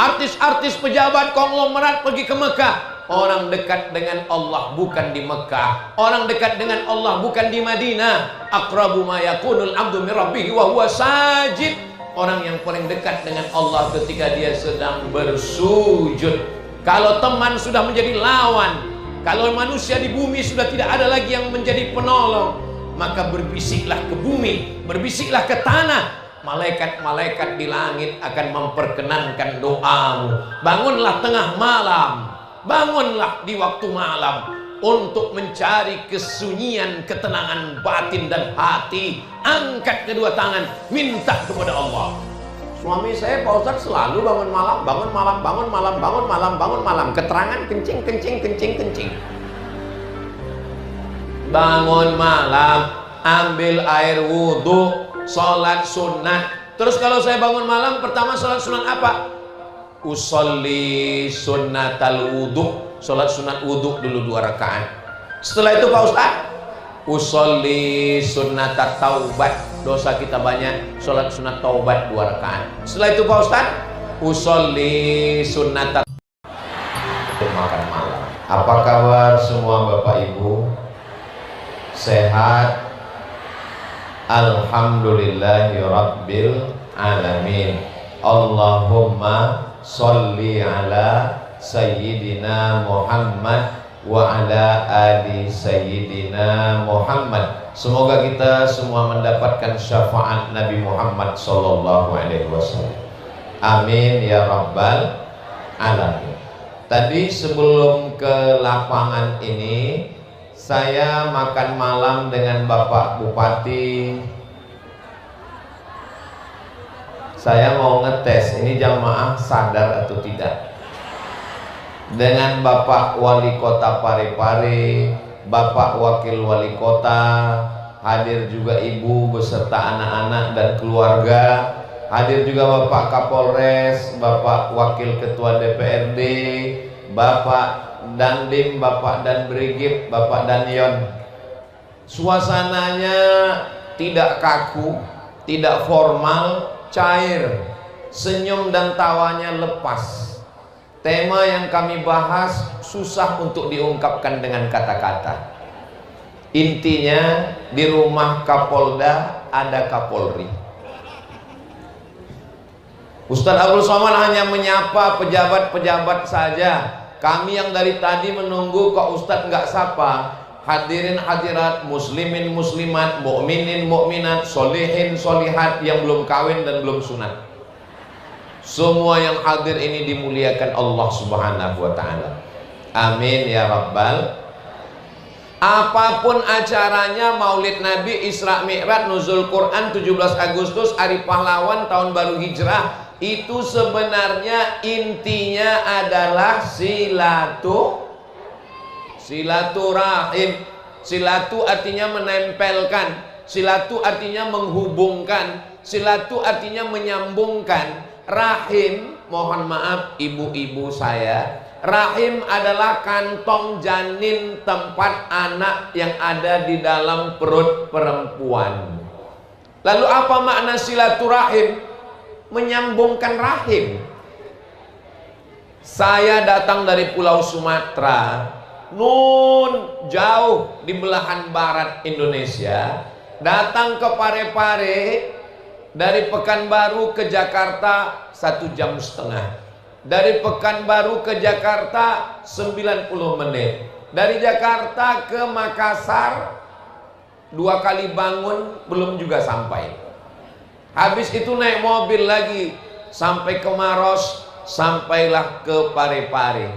Artis-artis pejabat konglomerat pergi ke Mekah. Orang dekat dengan Allah bukan di Mekah. Orang dekat dengan Allah bukan di Madinah. Aqrabu ma yakunul abdu min rabbih wa huwa sajid. Orang yang paling dekat dengan Allah ketika dia sedang bersujud. Kalau teman sudah menjadi lawan, kalau manusia di bumi sudah tidak ada lagi yang menjadi penolong, maka berbisiklah ke bumi, berbisiklah ke tanah. Malaikat-malaikat di langit akan memperkenankan doamu. Bangunlah tengah malam, bangunlah di waktu malam untuk mencari kesunyian, ketenangan batin dan hati. Angkat kedua tangan, minta kepada Allah. Suami saya Pak Ustadz selalu bangun malam, bangun malam, bangun malam, bangun malam, bangun malam. Keterangan kencing, kencing, kencing, kencing. Bangun malam, ambil air wudhu, sholat sunat. Terus kalau saya bangun malam, pertama sholat sunat apa? Usolli sunnatal wudhu. Sholat sunat wudhu dulu 2 rakaat. Setelah itu Pak Ustadz, usolli sunnatat taubat. Dosa kita banyak, sholat sunat taubat 2 rakaat. Setelah itu Pak Ustadz, usolli sunnatat makan malam. Apa kabar semua Bapak Ibu? Sehat? Alhamdulillahi rabbil alamin. Allahumma sholli ala sayyidina Muhammad wa ala ali sayyidina Muhammad. Semoga kita semua mendapatkan syafaat Nabi Muhammad sallallahu alaihi wasallam. Amin ya rabbal alamin. Tadi sebelum ke lapangan ini, saya makan malam dengan Bapak Bupati. Saya mau ngetes ini jamaah sadar atau tidak. Dengan Bapak Wali Kota Parepare, Bapak Wakil Wali Kota, hadir juga Ibu beserta anak-anak dan keluarga, hadir juga Bapak Kapolres, Bapak Wakil Ketua DPRD, Bapak Dandim, Bapak Dan Brigip, Bapak Danyon. Suasananya tidak kaku, tidak formal, cair, senyum dan tawanya lepas. Tema yang kami bahas susah untuk diungkapkan dengan kata-kata. Intinya, di rumah Kapolda ada Kapolri. Ustadz Abdul Somad hanya menyapa pejabat-pejabat saja. Kami yang dari tadi menunggu kok Ustadz nggak sapa. Hadirin hadirat, muslimin muslimat, mukminin mukminat, solihin solihat yang belum kawin dan belum sunat. Semua yang hadir ini dimuliakan Allah Subhanahu wa ta'ala. Amin ya rabbal. Apapun acaranya, Maulid Nabi, Isra Mi'raj, Nuzul Quran, 17 Agustus, Hari Pahlawan, Tahun Baru Hijrah, itu sebenarnya intinya adalah silaturahim. Silatu artinya menempelkan, silatu artinya menghubungkan, silatu artinya menyambungkan. Rahim, mohon maaf ibu-ibu saya, rahim adalah kantong janin tempat anak yang ada di dalam perut perempuan. Lalu apa makna silaturahim? Menyambungkan rahim. Saya datang dari Pulau Sumatera, nun jauh di belahan barat Indonesia, datang ke Parepare. Dari Pekanbaru ke Jakarta 1,5 jam. Dari Pekanbaru ke Jakarta 90 menit. Dari Jakarta ke Makassar 2 kali bangun belum juga sampai. Habis itu naik mobil lagi sampai ke Maros, sampailah ke Parepare.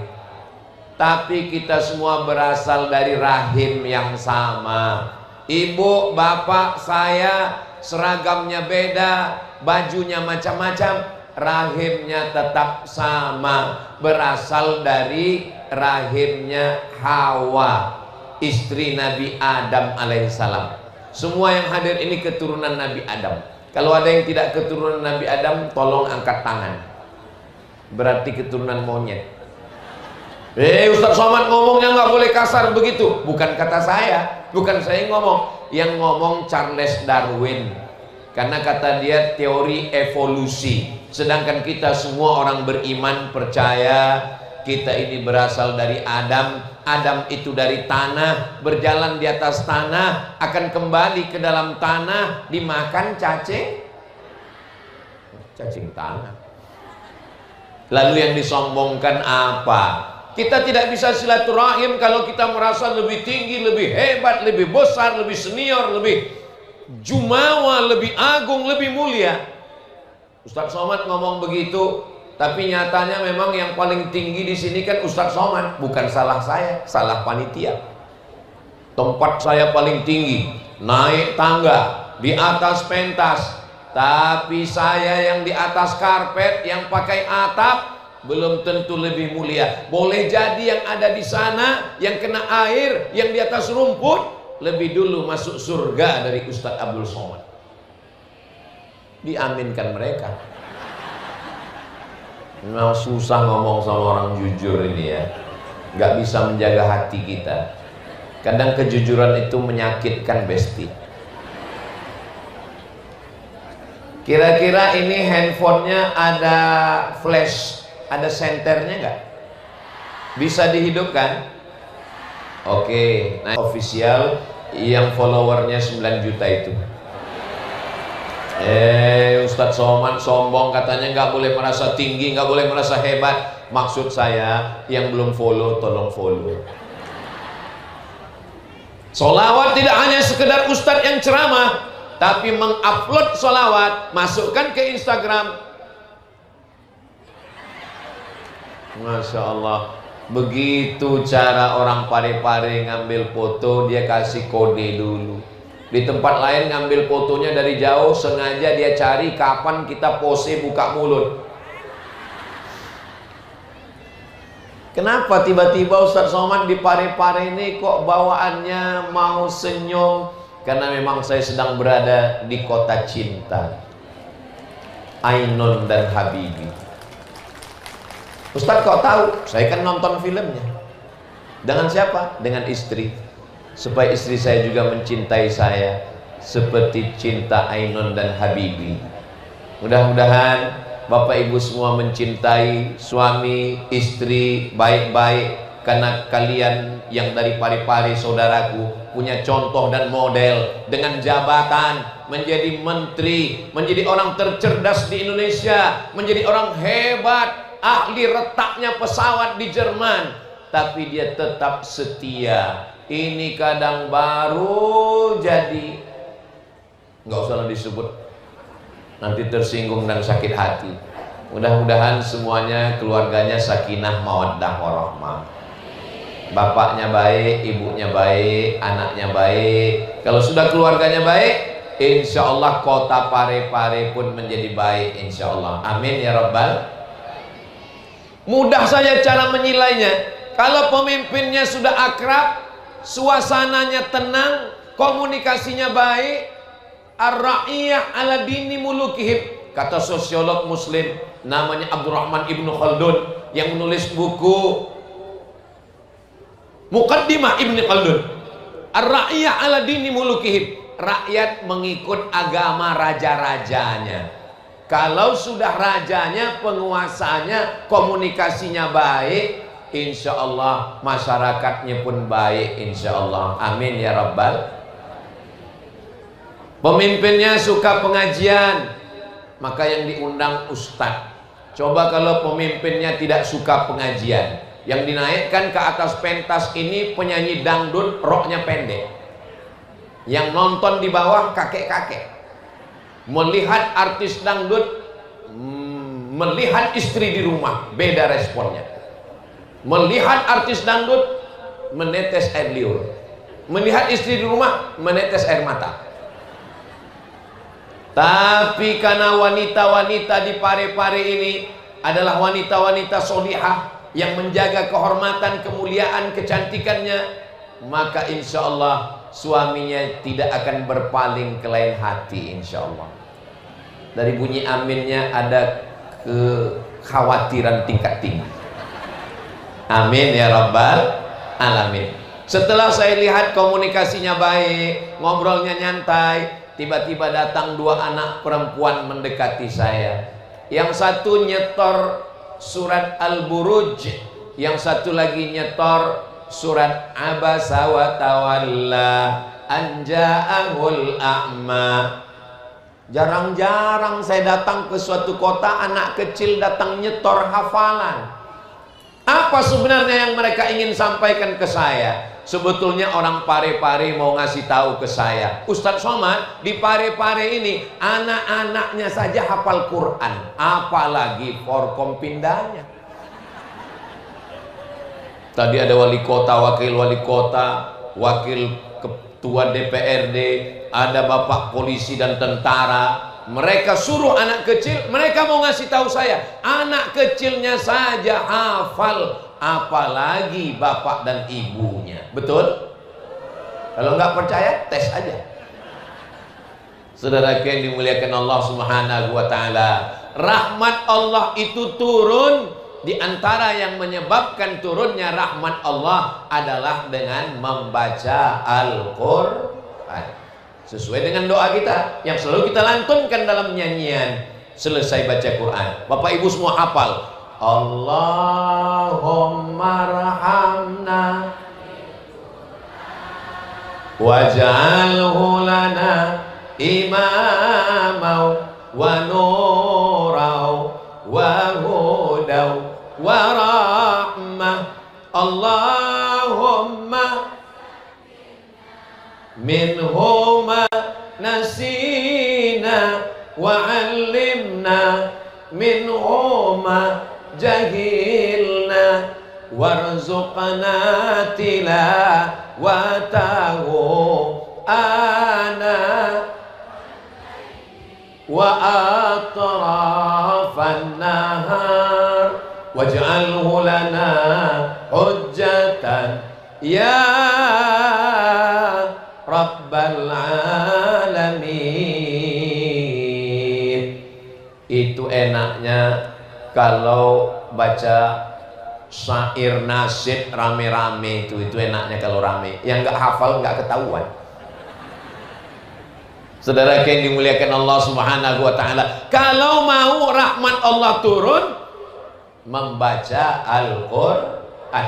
Tapi kita semua berasal dari rahim yang sama. Ibu, bapak, saya seragamnya beda, bajunya macam-macam, rahimnya tetap sama, berasal dari rahimnya Hawa, istri Nabi Adam alaihissalam. Semua yang hadir ini keturunan Nabi Adam. Kalau ada yang tidak keturunan Nabi Adam, tolong angkat tangan. Berarti keturunan monyet. Ustadz Somad ngomongnya nggak boleh kasar begitu. Bukan kata saya, bukan saya yang ngomong. Yang ngomong Charles Darwin. Karena kata dia teori evolusi. Sedangkan kita semua orang beriman percaya kita ini berasal dari Adam. Adam itu dari tanah, berjalan di atas tanah, akan kembali ke dalam tanah, dimakan cacing tanah. Lalu yang disombongkan apa? Kita tidak bisa silaturahim kalau kita merasa lebih tinggi, lebih hebat, lebih besar, lebih senior, lebih jumawa, lebih agung, lebih mulia. Ustadz Somad ngomong begitu, tapi nyatanya memang yang paling tinggi di sini kan Ustadz Somad, bukan salah saya, salah panitia. Tempat saya paling tinggi, naik tangga, di atas pentas, tapi saya yang di atas karpet, yang pakai atap, belum tentu lebih mulia. Boleh jadi yang ada di sana, yang kena air, yang di atas rumput, lebih dulu masuk surga dari Ustadz Abdul Somad. Diaminkan mereka. Memang susah ngomong sama orang jujur ini ya. Gak bisa menjaga hati kita. Kadang kejujuran itu menyakitkan besti. Kira-kira ini handphonenya ada flash, ada senternya nggak? Bisa dihidupkan? Oke, nah official yang followernya 9 juta itu. Ustadz Somad sombong katanya nggak boleh merasa tinggi, nggak boleh merasa hebat. Maksud saya yang belum follow tolong follow. Solawat tidak hanya sekedar ustadz yang ceramah, tapi mengupload solawat, masukkan ke Instagram. Masya Allah, begitu cara orang Parepare ngambil foto, dia kasih kode dulu. Di tempat lain ngambil fotonya dari jauh, sengaja dia cari kapan kita pose buka mulut. Kenapa tiba-tiba Ustadz Somad di Parepare ini kok bawaannya mau senyum? Karena memang saya sedang berada di kota cinta, Ainun dan Habibi. Ustadz kok tahu? Saya kan nonton filmnya. Dengan siapa? Dengan istri. Supaya istri saya juga mencintai saya seperti cinta Ainun dan Habibi. Mudah-mudahan Bapak Ibu semua mencintai suami, istri baik-baik. Karena kalian yang dari Parepare saudaraku punya contoh dan model dengan jabatan, menjadi menteri, menjadi orang tercerdas di Indonesia, menjadi orang hebat, ahli retaknya pesawat di Jerman, tapi dia tetap setia. Ini kadang baru jadi, nggak usah disebut, nanti tersinggung dan sakit hati. Mudah-mudahan semuanya keluarganya sakinah mawaddah warahmah. Bapaknya baik, ibunya baik, anaknya baik. Kalau sudah keluarganya baik, insya Allah kota Parepare pun menjadi baik, insya Allah. Amin ya Rabbal. Mudah saja cara menilainya. Kalau pemimpinnya sudah akrab, suasananya tenang, komunikasinya baik, ar-ra'iyah ala dini mulukihim. Kata sosiolog muslim namanya Abdurrahman Ibnu Khaldun yang menulis buku Muqaddimah Ibnu Khaldun, ar-ra'iyah ala dini mulukihim. Rakyat mengikut agama raja-rajanya. Kalau sudah rajanya, penguasanya, komunikasinya baik, insya Allah masyarakatnya pun baik, insya Allah. Amin ya Rabbal. Pemimpinnya suka pengajian, maka yang diundang ustadz. Coba kalau pemimpinnya tidak suka pengajian, yang dinaikkan ke atas pentas ini penyanyi dangdut roknya pendek, yang nonton di bawah kakek-kakek. Melihat artis dangdut, melihat istri di rumah, beda responnya. Melihat artis dangdut, menetes air liur. Melihat istri di rumah, menetes air mata. Tapi karena wanita-wanita di Parepare ini adalah wanita-wanita solihah yang menjaga kehormatan, kemuliaan, kecantikannya, maka insya Allah suaminya tidak akan berpaling ke lain hati, insya Allah. Dari bunyi aminnya ada kekhawatiran tingkat tinggi. Amin ya Rabbal alamin. Setelah saya lihat komunikasinya baik, ngobrolnya nyantai, tiba-tiba datang dua anak perempuan mendekati saya. Yang satu nyetor surat Al-Buruj, yang satu lagi nyetor surat Abasa wa Tawalla an ja'ahul a'ma. Jarang-jarang saya datang ke suatu kota, anak kecil datang nyetor hafalan. Apa sebenarnya yang mereka ingin sampaikan ke saya? Sebetulnya orang Parepare mau ngasih tahu ke saya, Ustadz Somad, di Parepare ini anak-anaknya saja hafal Quran, apalagi Forkompindanya. Tadi ada wali kota, wakil wali kota, wakil ketua DPRD, ada bapak polisi dan tentara. Mereka suruh anak kecil, mereka mau ngasih tahu saya, anak kecilnya saja hafal, apalagi bapak dan ibunya. Betul? Kalau nggak percaya, tes aja. Saudara yang dimuliakan Allah Subhanahu wa taala, rahmat Allah itu turun. Di antara yang menyebabkan turunnya rahmat Allah adalah dengan membaca Al-Qur'an. Sesuai dengan doa kita yang selalu kita lantunkan dalam nyanyian selesai baca Quran. Bapak Ibu semua hafal, Allahumma rahamna waj'alhu lana imamau wa nurau wa hudau wa rahmah. Allahumma minhuma nasina wa 'allimna minhuma jahilna warzuqna tilawatahu ana wa atrafan nahar waj'alhu lana hujjatan ya Rabbal alamin. Itu enaknya kalau baca syair nasyid rame-rame, itu enaknya kalau rame. Yang nggak hafal nggak ketahuan. Saudara yang dimuliakan Allah Subhanahu wa taala, kalau mau rahmat Allah turun, membaca Al-Qur'an.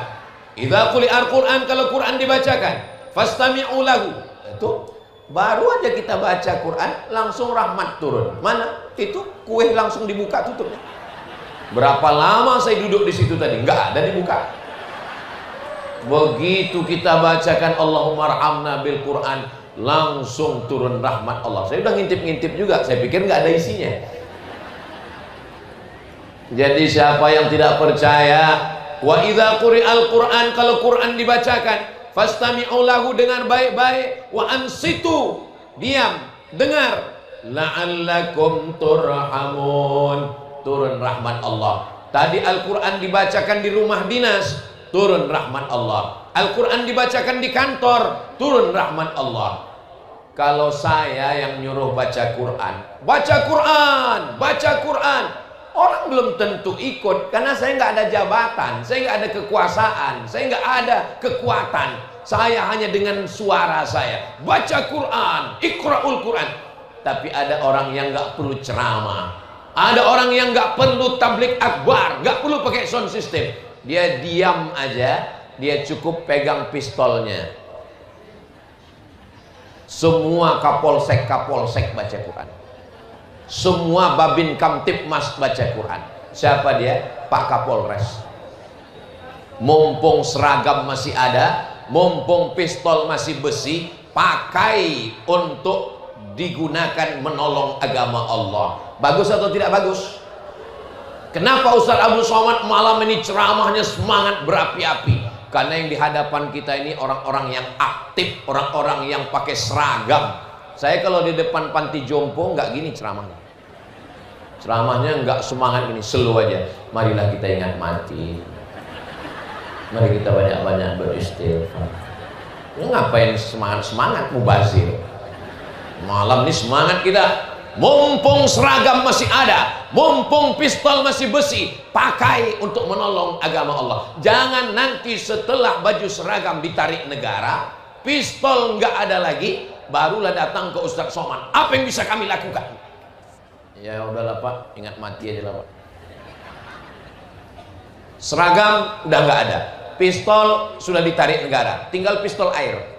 Idza quri'al Qur'an, kalau Quran dibacakan, fastami'u lahu. Itu baru aja kita baca Quran langsung rahmat turun. Mana? Itu kue langsung dibuka tutupnya. Berapa lama saya duduk di situ tadi? Enggak ada dibuka. Begitu kita bacakan Allahumma arhamna bil Quran, langsung turun rahmat Allah. Saya udah ngintip-ngintip juga, saya pikir nggak ada isinya. Jadi siapa yang tidak percaya, wa idza quri'al Qur'an, kalau Quran dibacakan, fastami'u lahu, dengar baik-baik, wa ansitu, diam, dengar, la'allakum turhamun, turun rahmat Allah. Tadi Al-Quran dibacakan di rumah dinas, turun rahmat Allah. Al-Quran dibacakan di kantor, turun rahmat Allah. Kalau saya yang nyuruh baca Quran, baca Quran, baca Quran, orang belum tentu ikut, karena saya nggak ada jabatan, saya nggak ada kekuasaan, saya nggak ada kekuatan. Saya hanya dengan suara saya baca Quran, Iqra'ul Quran. Tapi ada orang yang nggak perlu ceramah, ada orang yang nggak perlu tablik akbar, nggak perlu pakai sound system. Dia diam aja, dia cukup pegang pistolnya. Semua kapolsek baca Quran. Semua Babin Kamtipmas baca Quran. Siapa dia? Pak Kapolres. Mumpung seragam masih ada, mumpung pistol masih besi, pakai untuk digunakan menolong agama Allah. Bagus atau tidak bagus? Kenapa Ustaz Abdul Somad malam ini ceramahnya semangat berapi-api? Karena yang di hadapan kita ini orang-orang yang aktif, orang-orang yang pakai seragam. Saya kalau di depan panti jompo nggak gini ceramahnya. Ceramahnya nggak semangat gini, slow aja. Marilah kita ingat mati. Mari kita banyak-banyak beristighfar. Ini ngapain semangat-semangat mubazir? Malam ini semangat kita. Mumpung seragam masih ada, mumpung pistol masih besi, pakai untuk menolong agama Allah. Jangan nanti setelah baju seragam ditarik negara, pistol nggak ada lagi, barulah datang ke Ustadz Somad. Apa yang bisa kami lakukan? Ya udahlah Pak, ingat mati aja lah Pak. Seragam udah nggak ada, pistol sudah ditarik negara, tinggal pistol air.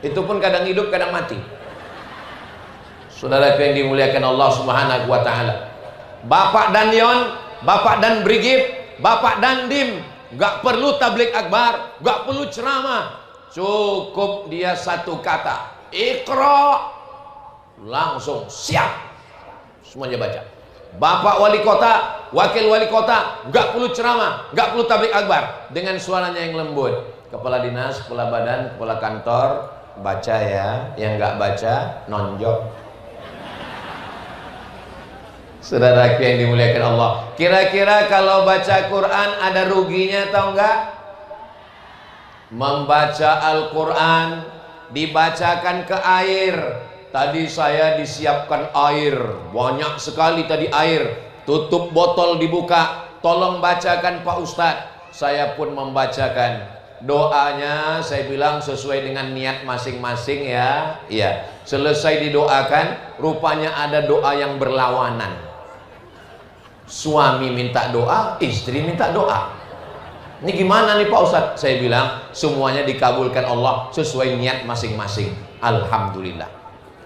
Itu pun kadang hidup kadang mati. Saudara yang dimuliakan Allah Subhanahu wa taala. Bapak dan Yon, Bapak dan Brigif, Bapak dan Dim, gak perlu tablik akbar, gak perlu ceramah, cukup dia satu kata, Iqra, langsung siap, semuanya baca. Bapak wali kota, wakil wali kota, gak perlu ceramah, gak perlu tablik akbar, dengan suaranya yang lembut. Kepala dinas, kepala badan, kepala kantor, baca ya, yang gak baca nonjok. Saudara yang dimuliakan Allah, kira-kira kalau baca Quran ada ruginya atau enggak? Membaca Al-Quran dibacakan ke air. Tadi saya disiapkan air, banyak sekali tadi air. Tutup botol dibuka, tolong bacakan Pak Ustadz. Saya pun membacakan. Doanya saya bilang sesuai dengan niat masing-masing ya. Iya. Selesai didoakan, rupanya ada doa yang berlawanan. Suami minta doa, istri minta doa. Ini gimana nih Pak Ustadz? Saya bilang semuanya dikabulkan Allah sesuai niat masing-masing. Alhamdulillah.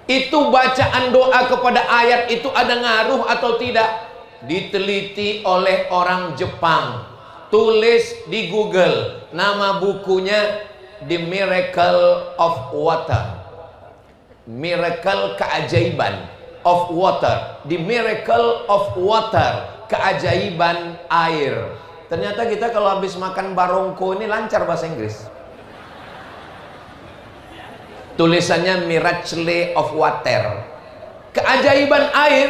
Itu bacaan doa kepada ayat itu ada ngaruh atau tidak? Diteliti oleh orang Jepang. Tulis di Google, nama bukunya The Miracle of Water. Miracle, keajaiban of water. The Miracle of Water, keajaiban air. Ternyata kita kalau habis makan barongko ini lancar bahasa Inggris. Tulisannya Miracle of Water, keajaiban air.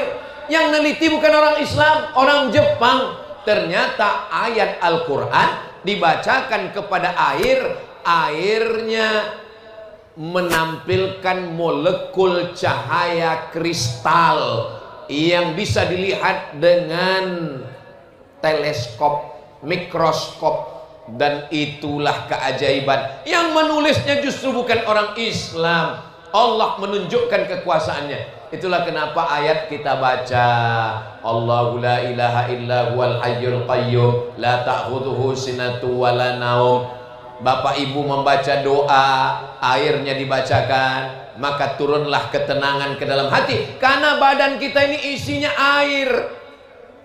Yang neliti bukan orang Islam, orang Jepang. Ternyata ayat Al-Quran dibacakan kepada air, airnya menampilkan molekul cahaya kristal yang bisa dilihat dengan teleskop, mikroskop, dan itulah keajaiban. Yang menulisnya justru bukan orang Islam. Allah menunjukkan kekuasaannya. Itulah kenapa ayat kita baca, Allahu la ilaha illa huwal hayyul qayyum la ta'khudhuhu sinatu wala naum. Bapak ibu membaca doa, airnya dibacakan, maka turunlah ketenangan ke dalam hati. Karena badan kita ini isinya air.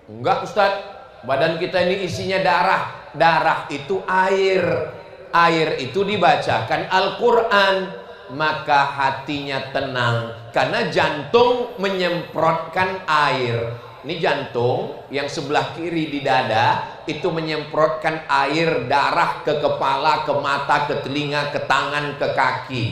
Enggak Ustadz, badan kita ini isinya darah. Darah itu air. Air itu dibacakan Al-Quran, maka hatinya tenang. Karena jantung menyemprotkan air. Ini jantung yang sebelah kiri di dada itu menyemprotkan air darah ke kepala, ke mata, ke telinga, ke tangan, ke kaki.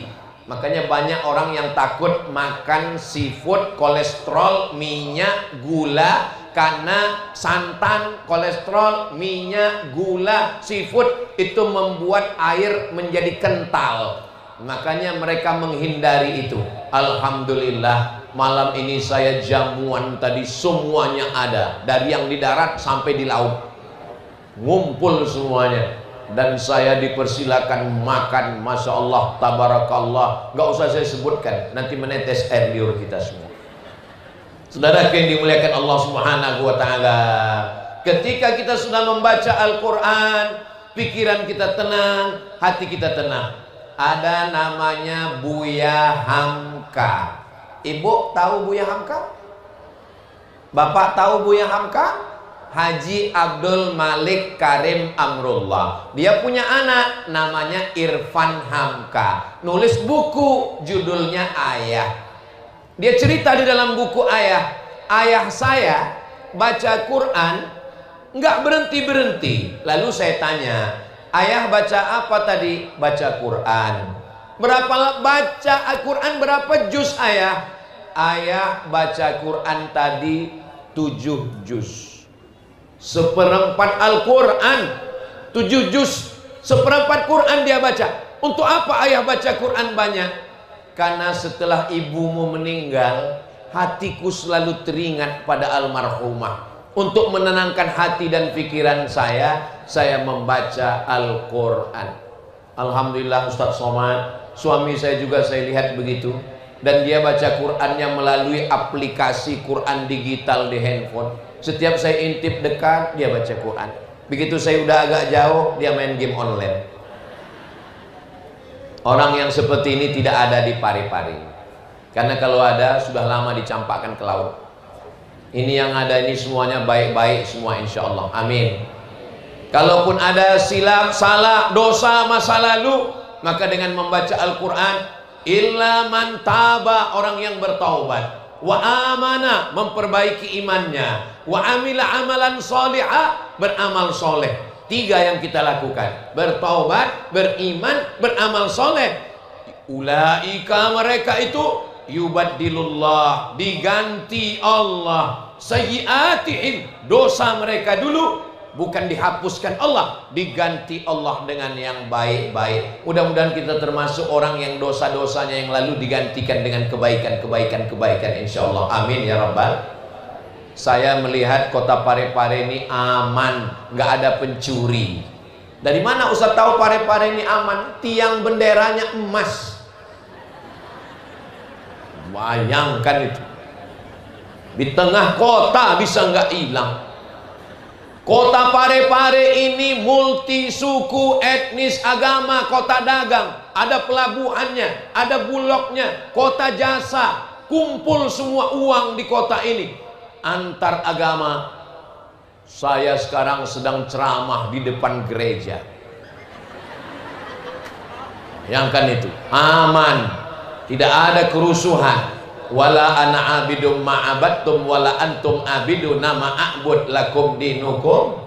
Makanya banyak orang yang takut makan seafood, kolesterol, minyak, gula. Karena santan, kolesterol, minyak, gula, seafood itu membuat air menjadi kental. Makanya mereka menghindari itu. Alhamdulillah, malam ini saya jamuan tadi semuanya ada, dari yang di darat sampai di laut, ngumpul semuanya. Dan saya dipersilakan makan, Masya Allah, Tabarakallah. Gak usah saya sebutkan, nanti menetes air liur kita semua. Saudara yang dimuliakan Allah Subhanahu wa ta'ala, ketika kita sudah membaca Al-Quran, pikiran kita tenang, hati kita tenang. Ada namanya Buya Hamka. Ibu tahu Buya Hamka? Bapak tahu Buya Hamka? Haji Abdul Malik Karim Amrullah. Dia punya anak namanya Irfan Hamka. Nulis buku judulnya Ayah. Dia cerita di dalam buku Ayah, ayah saya baca Quran nggak berhenti-berhenti. Lalu saya tanya, ayah baca apa tadi? Baca Quran. Berapa baca Al-Quran, berapa juz ayah? Ayah baca Quran tadi 7 juz. Seperempat Al-Quran, 7 juz. Seperempat Quran dia baca. Untuk apa ayah baca Quran banyak? Karena setelah ibumu meninggal, hatiku selalu teringat pada almarhumah. Untuk menenangkan hati dan pikiran saya membaca Al-Quran. Alhamdulillah Ustadz Somad, suami saya juga saya lihat begitu. dan dia baca Qurannya melalui aplikasi Quran digital di handphone. Setiap saya intip dekat, dia baca Quran. Begitu saya udah agak jauh, dia main game online. Orang yang seperti ini tidak ada di Parepare, karena kalau ada sudah lama dicampakkan ke laut. Ini yang ada ini semuanya baik-baik semua, insya Allah. Amin. Kalaupun ada silap, salah, dosa masa lalu, maka dengan membaca Al-Quran, illa man taba, orang yang bertaubat, wa amana, memperbaiki imannya, wa amila amalan solihah, beramal soleh. 3 yang kita lakukan: bertaubat, beriman, beramal soleh. Ulaika, mereka itu, yubaddilullah, diganti Allah, sayyiatihim, dosa mereka dulu, bukan dihapuskan Allah, diganti Allah dengan yang baik-baik. Mudah-mudahan kita termasuk orang yang dosa-dosanya yang lalu digantikan dengan kebaikan-kebaikan insya Allah. Amin ya rabbal. Saya melihat kota Parepare ini aman, nggak ada pencuri. Dari mana Ustaz tahu Parepare ini aman? Tiang benderanya emas. Bayangkan itu, di tengah kota bisa nggak hilang. Kota Parepare ini multi suku, etnis, agama, kota dagang, ada pelabuhannya, ada bulognya, kota jasa, kumpul semua uang di kota ini. Antar agama. Saya sekarang sedang ceramah di depan gereja. Yang kan itu aman, tidak ada kerusuhan. Wala ana abidum ma'abattum wala antum abiduna ma'abud lakum dinukum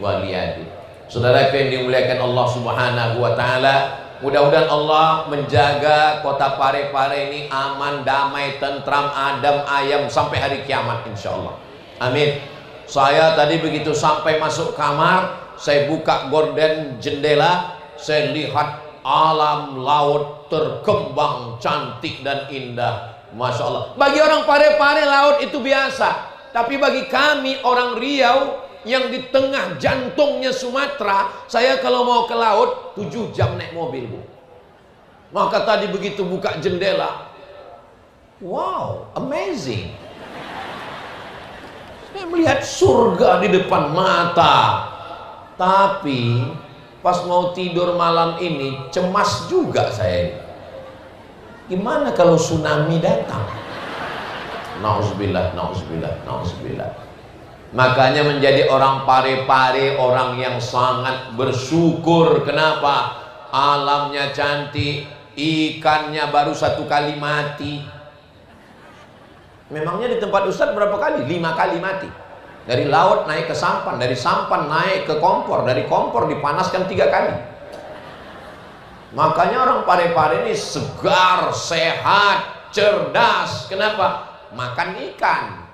waliyadi. Saudara yang dimuliakan Allah Subhanahu wa taala, mudah-mudahan Allah menjaga kota Parepare ini aman, damai, tentram, adem, ayem sampai hari kiamat insyaallah. Amin. Saya tadi begitu sampai masuk kamar, saya buka gorden jendela, saya lihat alam laut terkembang cantik dan indah. Masya Allah. Bagi orang Parepare laut itu biasa, tapi bagi kami orang Riau yang di tengah jantungnya Sumatera, saya kalau mau ke laut 7 jam naik mobil, Bu. Maka tadi begitu buka jendela, wow, amazing. Saya melihat surga di depan mata. Tapi pas mau tidur malam ini cemas juga saya. Gimana kalau tsunami datang? Nauzubillah, nauzubillah, nauzubillah. Makanya menjadi orang Parepare orang yang sangat bersyukur. Kenapa? Alamnya cantik, ikannya baru 1 kali mati. Memangnya di tempat Ustadz berapa kali? 5 kali mati. Dari laut naik ke sampan, dari sampan naik ke kompor, dari kompor dipanaskan 3 kali. Makanya orang Parepare ini segar, sehat, cerdas. Kenapa? Makan ikan.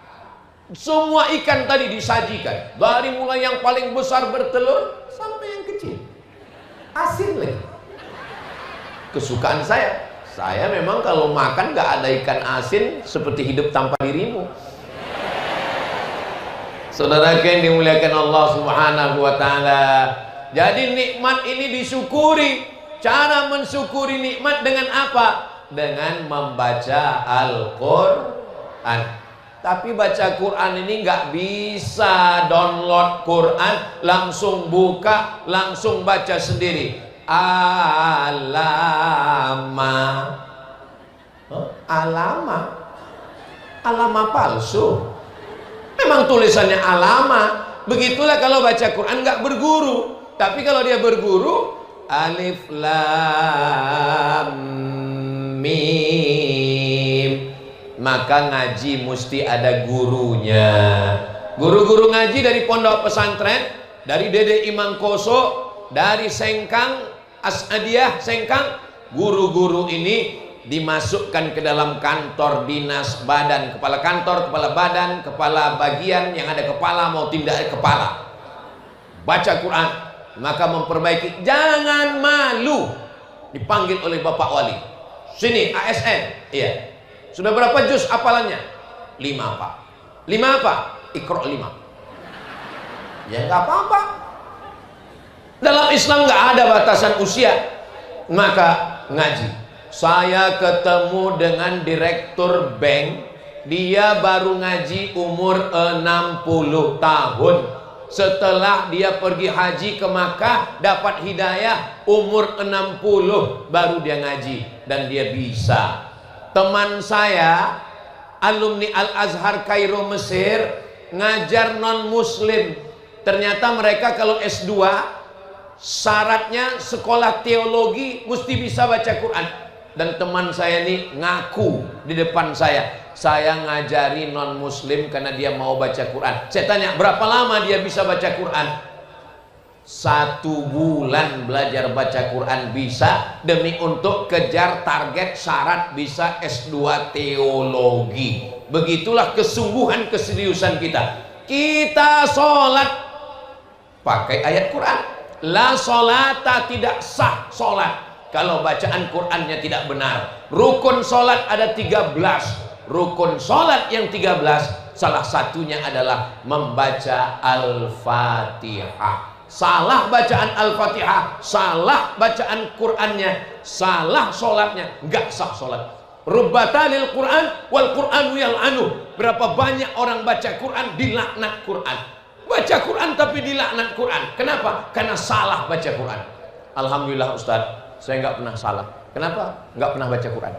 Semua ikan tadi disajikan, dari mulai yang paling besar bertelur sampai yang kecil, asin lagi. Kesukaan saya. Saya memang kalau makan gak ada ikan asin seperti hidup tanpa dirimu. Saudara yang dimuliakan Allah Subhanahu wa taala. Jadi nikmat ini disyukuri. Cara mensyukuri nikmat dengan apa? Dengan membaca Al-Quran. Tapi baca Quran ini nggak bisa download Quran, langsung buka, langsung baca sendiri. Alama. Alama. Alama palsu. Memang tulisannya alama. Begitulah kalau baca Quran nggak berguru. Tapi kalau dia berguru, alif lam mim, maka ngaji mesti ada gurunya. Guru-guru ngaji dari pondok pesantren, dari Dede Imam Koso, dari Sengkang As'adiyah Sengkang, guru-guru ini dimasukkan ke dalam kantor dinas badan, kepala kantor, kepala badan, kepala bagian yang ada kepala mau tindak kepala. Baca Quran, maka memperbaiki. Jangan malu dipanggil oleh Bapak Wali. Sini ASN. Iya. Sudah berapa juz hafalannya? 5, Pak. 5 apa? Iqra 5. Ya nggak apa-apa. Dalam Islam nggak ada batasan usia. Maka ngaji. Saya ketemu dengan direktur bank, dia baru ngaji umur 60 tahun. Setelah dia pergi haji ke Makkah, dapat hidayah, umur 60 baru dia ngaji dan dia bisa. Teman saya alumni Al-Azhar Kairo Mesir, ngajar non muslim. Ternyata mereka kalau S2 syaratnya sekolah teologi mesti bisa baca Quran. Dan teman saya ini ngaku di depan saya ngajari non muslim karena dia mau baca Quran. Saya tanya, berapa lama dia bisa baca Quran? 1 bulan belajar baca Quran bisa, demi untuk kejar target syarat bisa S2 teologi. Begitulah kesungguhan keseriusan kita. Kita sholat pakai ayat Quran. La sholata, tidak sah sholat kalau bacaan Qurannya tidak benar. Rukun sholat ada 13. Rukun sholat yang 13 salah satunya adalah membaca Al-Fatihah. Salah bacaan Al-Fatihah, salah bacaan Qurannya, salah sholatnya, nggak sah sholat. Rubbatalil Quran wal Quranu yal'anu. Berapa banyak orang baca Quran dilaknat Quran. Baca Quran tapi dilaknat Quran. Kenapa? Karena salah baca Quran. Alhamdulillah Ustaz, saya nggak pernah salah. Kenapa? Nggak pernah baca Quran.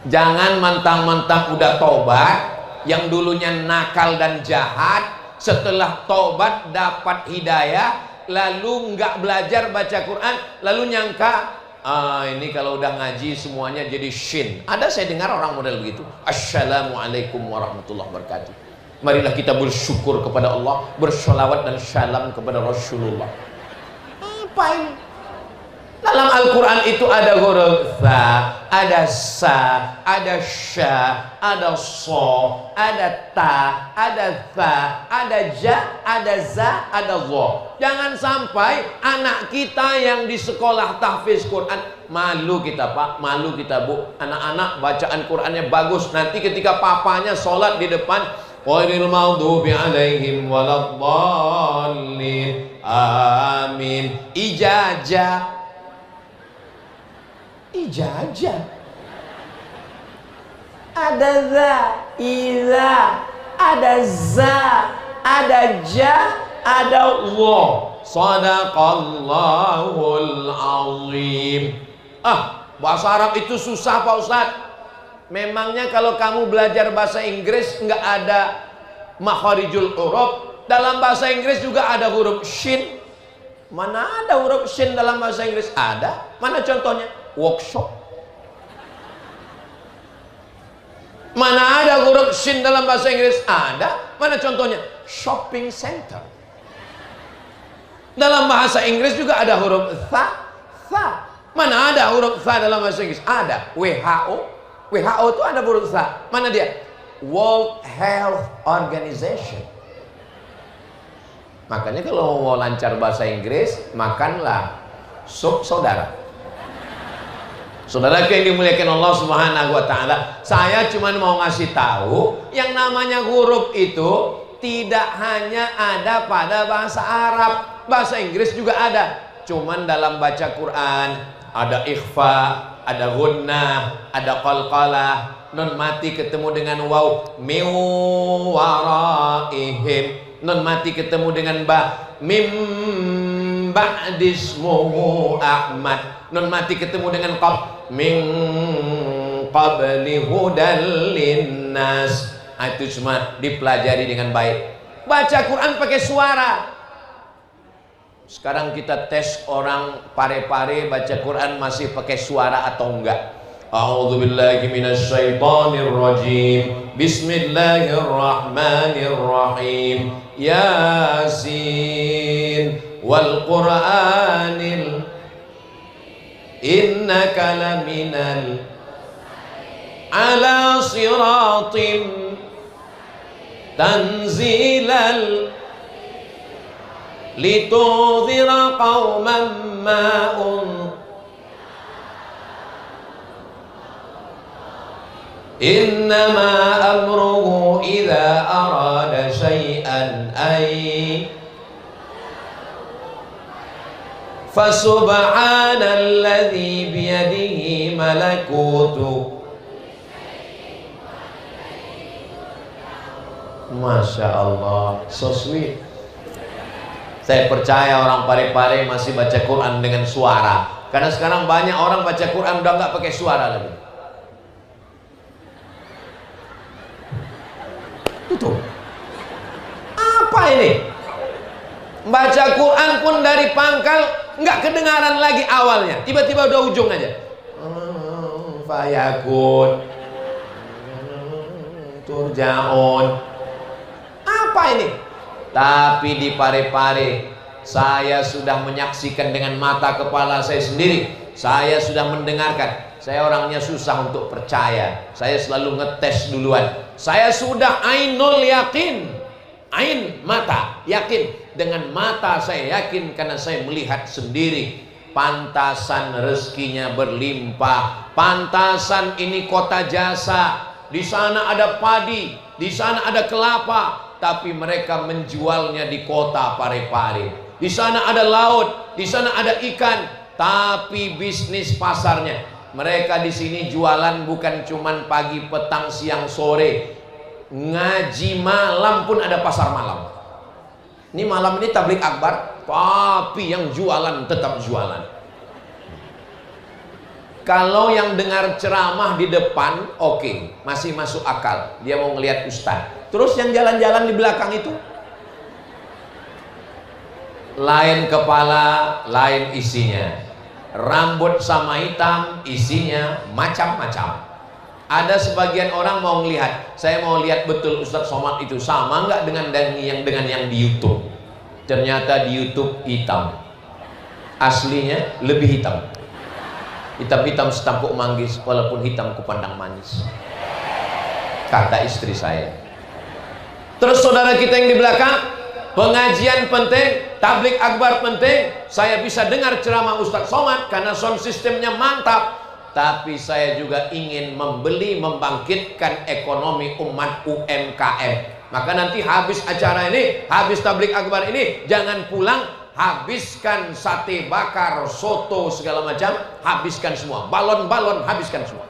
Jangan mentang-mentang udah tobat, yang dulunya nakal dan jahat, setelah tobat dapat hidayah, lalu nggak belajar baca Quran, lalu nyangka ini kalau udah ngaji semuanya jadi shin. Ada saya dengar orang model begitu. Assalamualaikum warahmatullahi wabarakatuh. Marilah kita bersyukur kepada Allah, bersolawat dan salam kepada Rasulullah. Apa ini? Dalam Al-Quran itu ada huruf Tha, ada Sa, ada Sya, ada So, ada Ta, ada Tha, ada Ja, ada Za, ada Zo. Jangan sampai anak kita yang di sekolah tahfiz Quran, malu kita Pak, malu kita Bu, anak-anak bacaan Qurannya bagus, nanti ketika papanya sholat di depan, ghairil maghdubi alaihim waladdallin, amin, ijazah. Ijazah. Ada za, iza, ada za, ada ja, ada wa. Sadaqallahul azim. Bahasa Arab itu susah Pak Ustadz. Memangnya kalau kamu belajar bahasa Inggris nggak ada makharijul huruf? Dalam bahasa Inggris juga ada huruf shin. Mana ada huruf shin dalam bahasa Inggris? Ada. Mana contohnya? Workshop. Mana ada huruf shin dalam bahasa Inggris? Ada. Mana contohnya? Shopping center. Dalam bahasa Inggris juga ada huruf tha, tha. Mana ada huruf tha dalam bahasa Inggris? Ada. WHO. WHO itu ada huruf tha. Mana dia? World Health Organization. Makanya kalau mau lancar bahasa Inggris, makanlah sup saudara. Saudara yang dimuliakan Allah Subhanahu wa taala, saya cuma mau ngasih tahu yang namanya huruf itu tidak hanya ada pada bahasa Arab, bahasa Inggris juga ada. Cuman dalam baca Quran ada ikhfa, ada gunnah, ada qalqalah, nun mati ketemu dengan waw, min waraihim, nun mati ketemu dengan ba, mim ba'dismuhu Ahmad, nun mati ketemu dengan qaf, min qabli hudal linnas. Itu cuma dipelajari dengan baik. Baca Quran pakai suara. Sekarang kita tes orang pare-pare baca Quran masih pakai suara atau enggak. A'udzubillahi minasyaitonir rajim. Bismillahirrahmanirrahim. Yasin wal Qur'anil innaka laminal ala siratim tanzilal litudhira qauman ma'un innama amruhu idza arada syai'an ay Fasubhanalladzi biyadihi malakutu. Masya Allah, so sweet. Saya percaya orang Parepare masih baca Quran dengan suara, karena sekarang banyak orang baca Quran udah nggak pakai suara lagi. Tutup. Apa ini? Baca Quran pun dari pangkal nggak kedengaran lagi awalnya, tiba-tiba udah ujung aja. Fayakun, turjaun. Apa ini? Tapi di Parepare saya sudah menyaksikan dengan mata kepala saya sendiri. Saya sudah mendengarkan. Saya orangnya susah untuk percaya. Saya selalu ngetes duluan. Saya sudah ainul yakin, ain mata yakin. Dengan mata saya yakin karena saya melihat sendiri. Pantasan rezekinya berlimpah. Pantasan ini kota jasa. Di sana ada padi, di sana ada kelapa, tapi mereka menjualnya di kota Parepare. Di sana ada laut, di sana ada ikan, tapi bisnis pasarnya. Mereka di sini jualan bukan cuman pagi, petang, siang, sore. Ngaji malam pun ada pasar malam. Ini malam ini tablik akbar, tapi yang jualan tetap jualan. Kalau yang dengar ceramah di depan, oke, masih masuk akal. Dia mau ngelihat ustaz. Terus yang jalan-jalan di belakang itu, lain kepala, lain isinya. Rambut sama hitam, isinya macam-macam. Ada sebagian orang mau ngelihat, saya mau lihat betul Ustadz Somad itu sama nggak dengan yang di YouTube. Ternyata di YouTube hitam, aslinya lebih hitam. Hitam-hitam setampuk manggis, walaupun hitam kupandang manis, kata istri saya. Terus saudara kita yang di belakang, pengajian penting, tablik akbar penting. Saya bisa dengar ceramah Ustadz Somad karena sound sistemnya mantap. Tapi saya juga ingin membeli, membangkitkan ekonomi umat UMKM. Maka nanti habis acara ini, habis tablik akbar ini, jangan pulang, habiskan sate bakar, soto, segala macam, habiskan semua. Balon-balon, habiskan semua.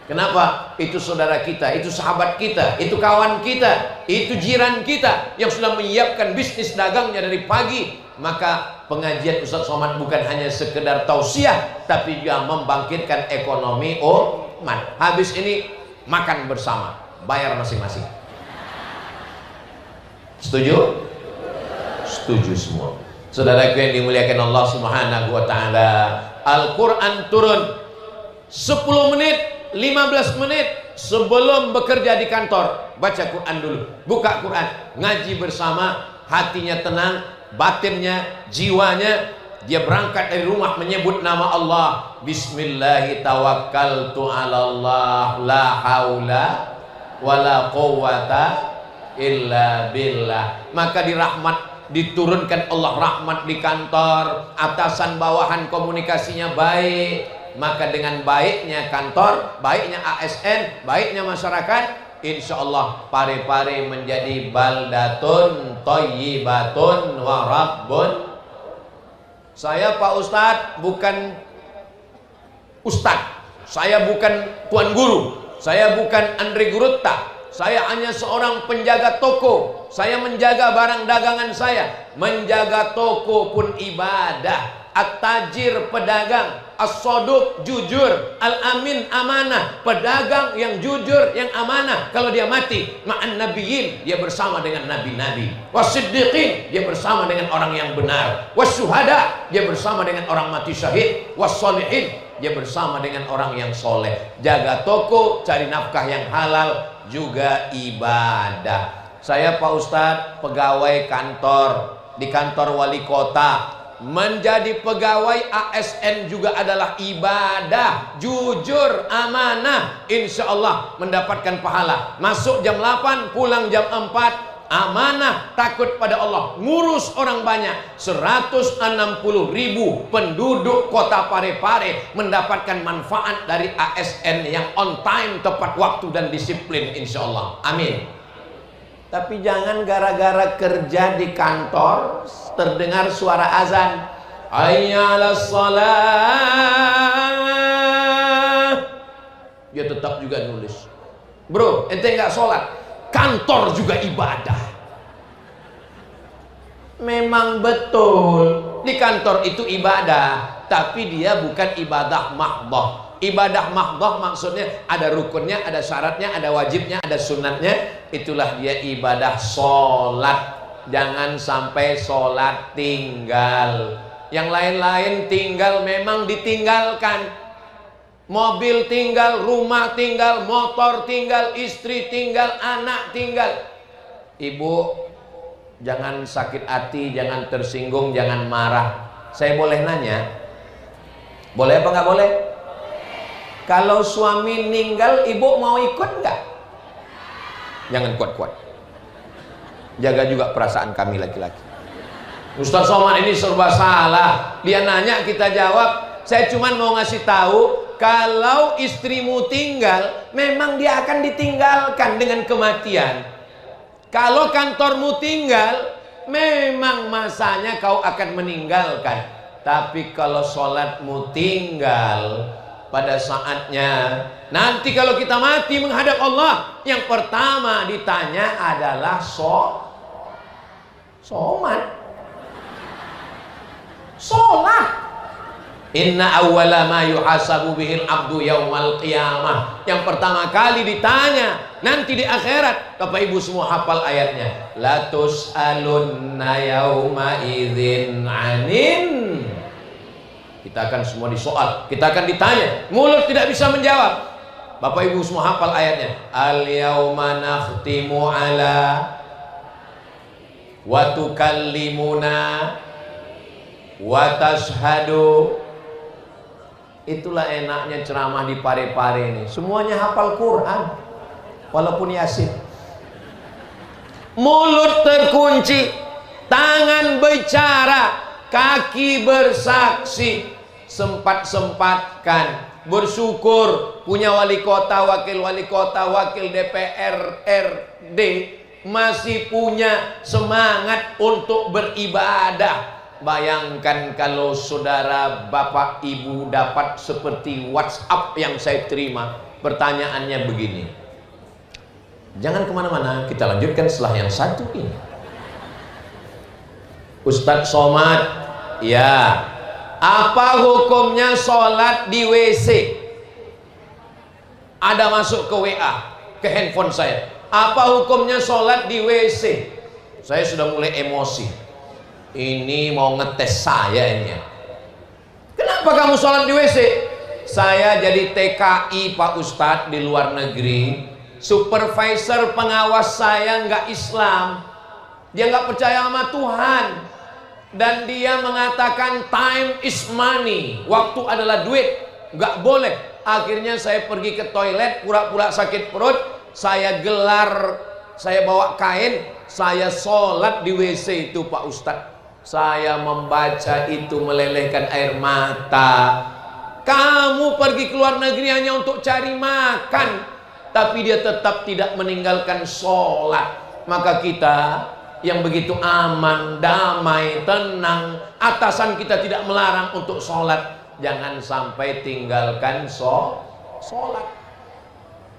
Kenapa? Itu saudara kita, itu sahabat kita, itu kawan kita, itu jiran kita yang sudah menyiapkan bisnis dagangnya dari pagi. Maka pengajian Ustadz Somad bukan hanya sekedar tausiah, tapi juga membangkitkan ekonomi umat. Habis ini makan bersama, bayar masing-masing. Setuju? Setuju semua. Saudaraku yang dimuliakan Allah Subhanahu wa taala, Al-Qur'an turun 10 menit, 15 menit sebelum bekerja di kantor. Baca Quran dulu, buka Quran, ngaji bersama, hatinya tenang, batinnya, jiwanya. Dia berangkat dari rumah menyebut nama Allah. Bismillahi tawakkaltu ala Allah, la haula wala quwwata illa billah. Maka diturunkan Allah rahmat di kantor, atasan bawahan komunikasinya baik. Maka dengan baiknya kantor, baiknya ASN, baiknya masyarakat, insya Allah Parepare menjadi baldatun thayyibatun wa rabbun. Saya Pak Ustadz bukan Ustadz, saya bukan Tuan Guru, saya bukan Andre Gurutta, saya hanya seorang penjaga toko. Saya menjaga barang dagangan saya. Menjaga toko pun ibadah. At-tajir pedagang, as-soduq jujur, al-amin amanah. Pedagang yang jujur, yang amanah, kalau dia mati ma'an nabiyyin, dia bersama dengan nabi-nabi. Was-siddiqin, dia bersama dengan orang yang benar. Was-syuhada, dia bersama dengan orang mati syahid. Was-sholihin, dia bersama dengan orang yang soleh. Jaga toko, cari nafkah yang halal, juga ibadah. Saya Pak Ustadz pegawai kantor, di kantor wali kota. Menjadi pegawai ASN juga adalah ibadah. Jujur, amanah, insya Allah mendapatkan pahala. Masuk jam 8, pulang jam 4. Amanah, takut pada Allah, ngurus orang banyak. 160.000 penduduk kota Parepare mendapatkan manfaat dari ASN yang on time, tepat waktu dan disiplin, insya Allah. Amin. Tapi jangan gara-gara kerja di kantor terdengar suara azan, hayya 'alas shalah, dia tetap juga nulis. Bro, ente nggak sholat, kantor juga ibadah. Memang betul, di kantor itu ibadah, tapi dia bukan ibadah mahdoh. Ibadah mahdoh maksudnya ada rukunnya, ada syaratnya, ada wajibnya, ada sunatnya. Itulah dia ibadah sholat. Jangan sampai sholat tinggal. Yang lain-lain tinggal memang ditinggalkan. Mobil tinggal, rumah tinggal, motor tinggal, istri tinggal, anak tinggal. Ibu, jangan sakit hati, jangan tersinggung, jangan marah. Saya boleh nanya? Boleh apa nggak boleh? Kalau suami meninggal, ibu mau ikut nggak? Jangan kuat-kuat. Jaga juga perasaan kami laki-laki. Ustaz Somad ini serba salah. Dia nanya, kita jawab. Saya cuma mau ngasih tahu, kalau istrimu tinggal, memang dia akan ditinggalkan dengan kematian. Kalau kantormu tinggal, memang masanya kau akan meninggalkan. Tapi kalau sholatmu tinggal, pada saatnya nanti kalau kita mati menghadap Allah, yang pertama ditanya adalah sholat. Inna awwala ma yuhasabu bihil abdu yaumal qiyamah. Yang pertama kali ditanya nanti di akhirat. Bapak Ibu semua hafal ayatnya. La tus'alunna yauma idzin anin. Kita akan semua disoal, kita akan ditanya. Mulut tidak bisa menjawab. Bapak Ibu semua hafal ayatnya. Al yauma nakhtimu ala wa tukallimuna wa tashhadu. Itulah enaknya ceramah di Pare-Pare ini. Semuanya hafal Quran, walaupun Yasin. Mulut terkunci, tangan bicara, kaki bersaksi. Sempat-sempatkan bersyukur punya wali kota, wakil wali kota, wakil DPR, RD, masih punya semangat untuk beribadah. Bayangkan kalau saudara, bapak, ibu dapat seperti WhatsApp yang saya terima. Pertanyaannya begini. Jangan kemana-mana, kita lanjutkan setelah yang satu ini. Ustadz Somad, ya, apa hukumnya sholat di WC? Ada masuk ke WA, ke handphone saya. Apa hukumnya sholat di WC? Saya sudah mulai emosi. Ini mau ngetes saya ini ya. Kenapa kamu sholat di WC? Saya jadi TKI Pak Ustadz di luar negeri. Supervisor pengawas saya nggak Islam. Dia nggak percaya sama Tuhan. Dan dia mengatakan time is money. Waktu adalah duit. Nggak boleh. Akhirnya saya pergi ke toilet, pura-pura sakit perut. Saya gelar, saya bawa kain, saya sholat di WC itu Pak Ustadz. Saya membaca itu melelehkan air mata. Kamu pergi ke luar negeri hanya untuk cari makan, tapi dia tetap tidak meninggalkan sholat. Maka kita yang begitu aman, damai, tenang, atasan kita tidak melarang untuk sholat, jangan sampai tinggalkan sholat.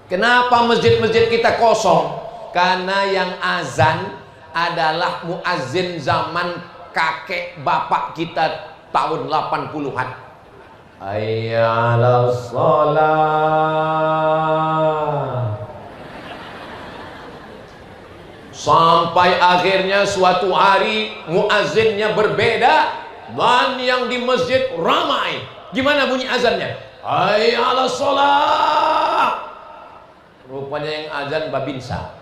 Kenapa masjid-masjid kita kosong? Karena yang azan adalah muazzin zaman kakek bapak kita tahun 80-an. Hayya 'alas shalah. Sampai akhirnya suatu hari muazzinnya berbeda dan yang di masjid ramai. Gimana bunyi azannya? Hayya 'alas shalah. Rupanya yang azan Babinsa.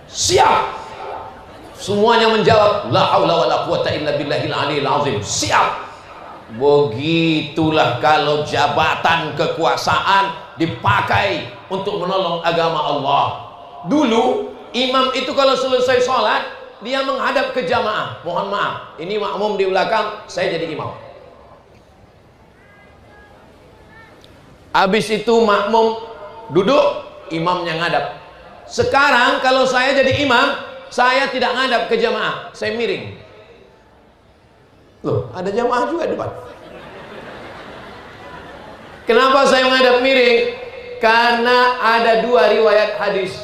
Siap. Semuanya menjawab la haula wala quwata illa billahil aliyil azim. Siap. Begitulah kalau jabatan kekuasaan dipakai untuk menolong agama Allah. Dulu imam itu kalau selesai sholat dia menghadap ke jamaah. Mohon maaf, ini makmum di belakang, saya jadi imam. Habis itu makmum duduk, imamnya ngadap. Sekarang kalau saya jadi imam, Saya tidak ngadap ke jamaah, saya miring. Loh, ada jamaah juga depan. Kenapa saya menghadap miring? Karena ada dua riwayat hadis.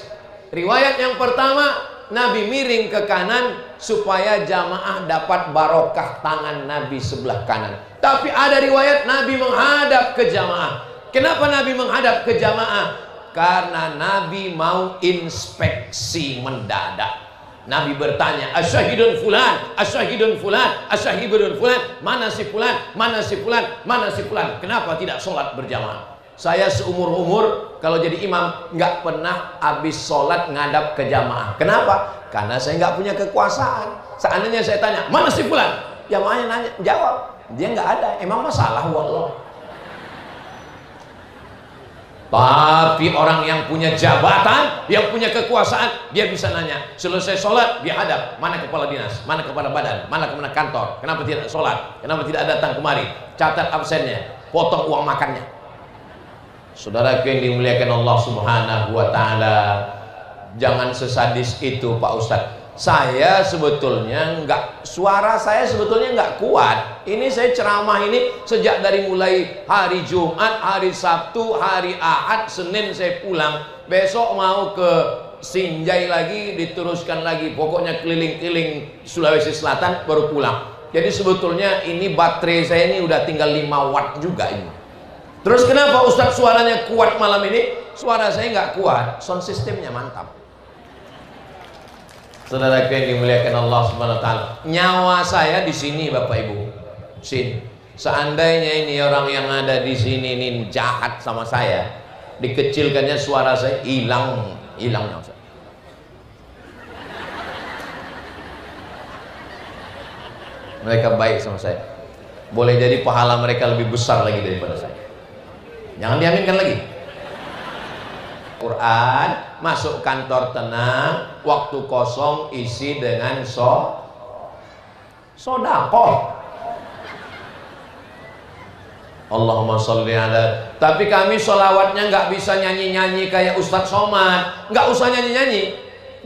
Riwayat yang pertama, Nabi miring ke kanan supaya jamaah dapat barokah tangan Nabi sebelah kanan. Tapi ada riwayat Nabi menghadap ke jamaah. Kenapa Nabi menghadap ke jamaah? Karena Nabi mau inspeksi mendadak. Nabi bertanya, asyahidun fulan, asyahidun fulan, asyahidun fulan, mana si fulan, mana si fulan, mana si fulan. Kenapa tidak sholat berjamaah? Saya seumur-umur kalau jadi imam nggak pernah habis sholat ngadap ke jamaah. Kenapa? Karena saya nggak punya kekuasaan. Seandainya saya tanya, mana si fulan? Jamaahnya nanya, jawab, dia nggak ada. Emang masalah wallah. Tapi orang yang punya jabatan, yang punya kekuasaan, dia bisa nanya. Selesai sholat, dia hadap. Mana kepala dinas? Mana kepala badan? Mana kemana kantor? Kenapa tidak sholat? Kenapa tidak datang kemari? Catat absennya, potong uang makannya. Saudaraku yang dimuliakan Allah Subhanahu wa Ta'ala, jangan sesadis itu Pak Ustadz. Saya sebetulnya suara saya sebetulnya nggak kuat. Ini saya ceramah ini sejak dari mulai hari Jumat, hari Sabtu, hari Ahad, Senin saya pulang. Besok mau ke Sinjai lagi, diteruskan lagi. Pokoknya keliling-keliling Sulawesi Selatan baru pulang. Jadi sebetulnya ini baterai saya ini udah tinggal 5 watt juga ini. Terus kenapa Ustadz suaranya kuat malam ini? Suara saya nggak kuat, sound systemnya mantap. Saudaraku yang dimuliakan Allah Subhanahu wa Ta'ala, nyawa saya di sini Bapak Ibu. Sini. Seandainya ini orang yang ada di sini ini jahat sama saya, dikecilkannya suara saya, hilang nyawa saya. Mereka baik sama saya. Boleh jadi pahala mereka lebih besar lagi daripada saya. Jangan diaminkan lagi. Quran, masuk kantor tenang, waktu kosong isi dengan sodakoh. Allahumma sholli ala. Tapi kami sholawatnya nggak bisa nyanyi-nyanyi kayak Ustadz Somad, nggak usah nyanyi-nyanyi,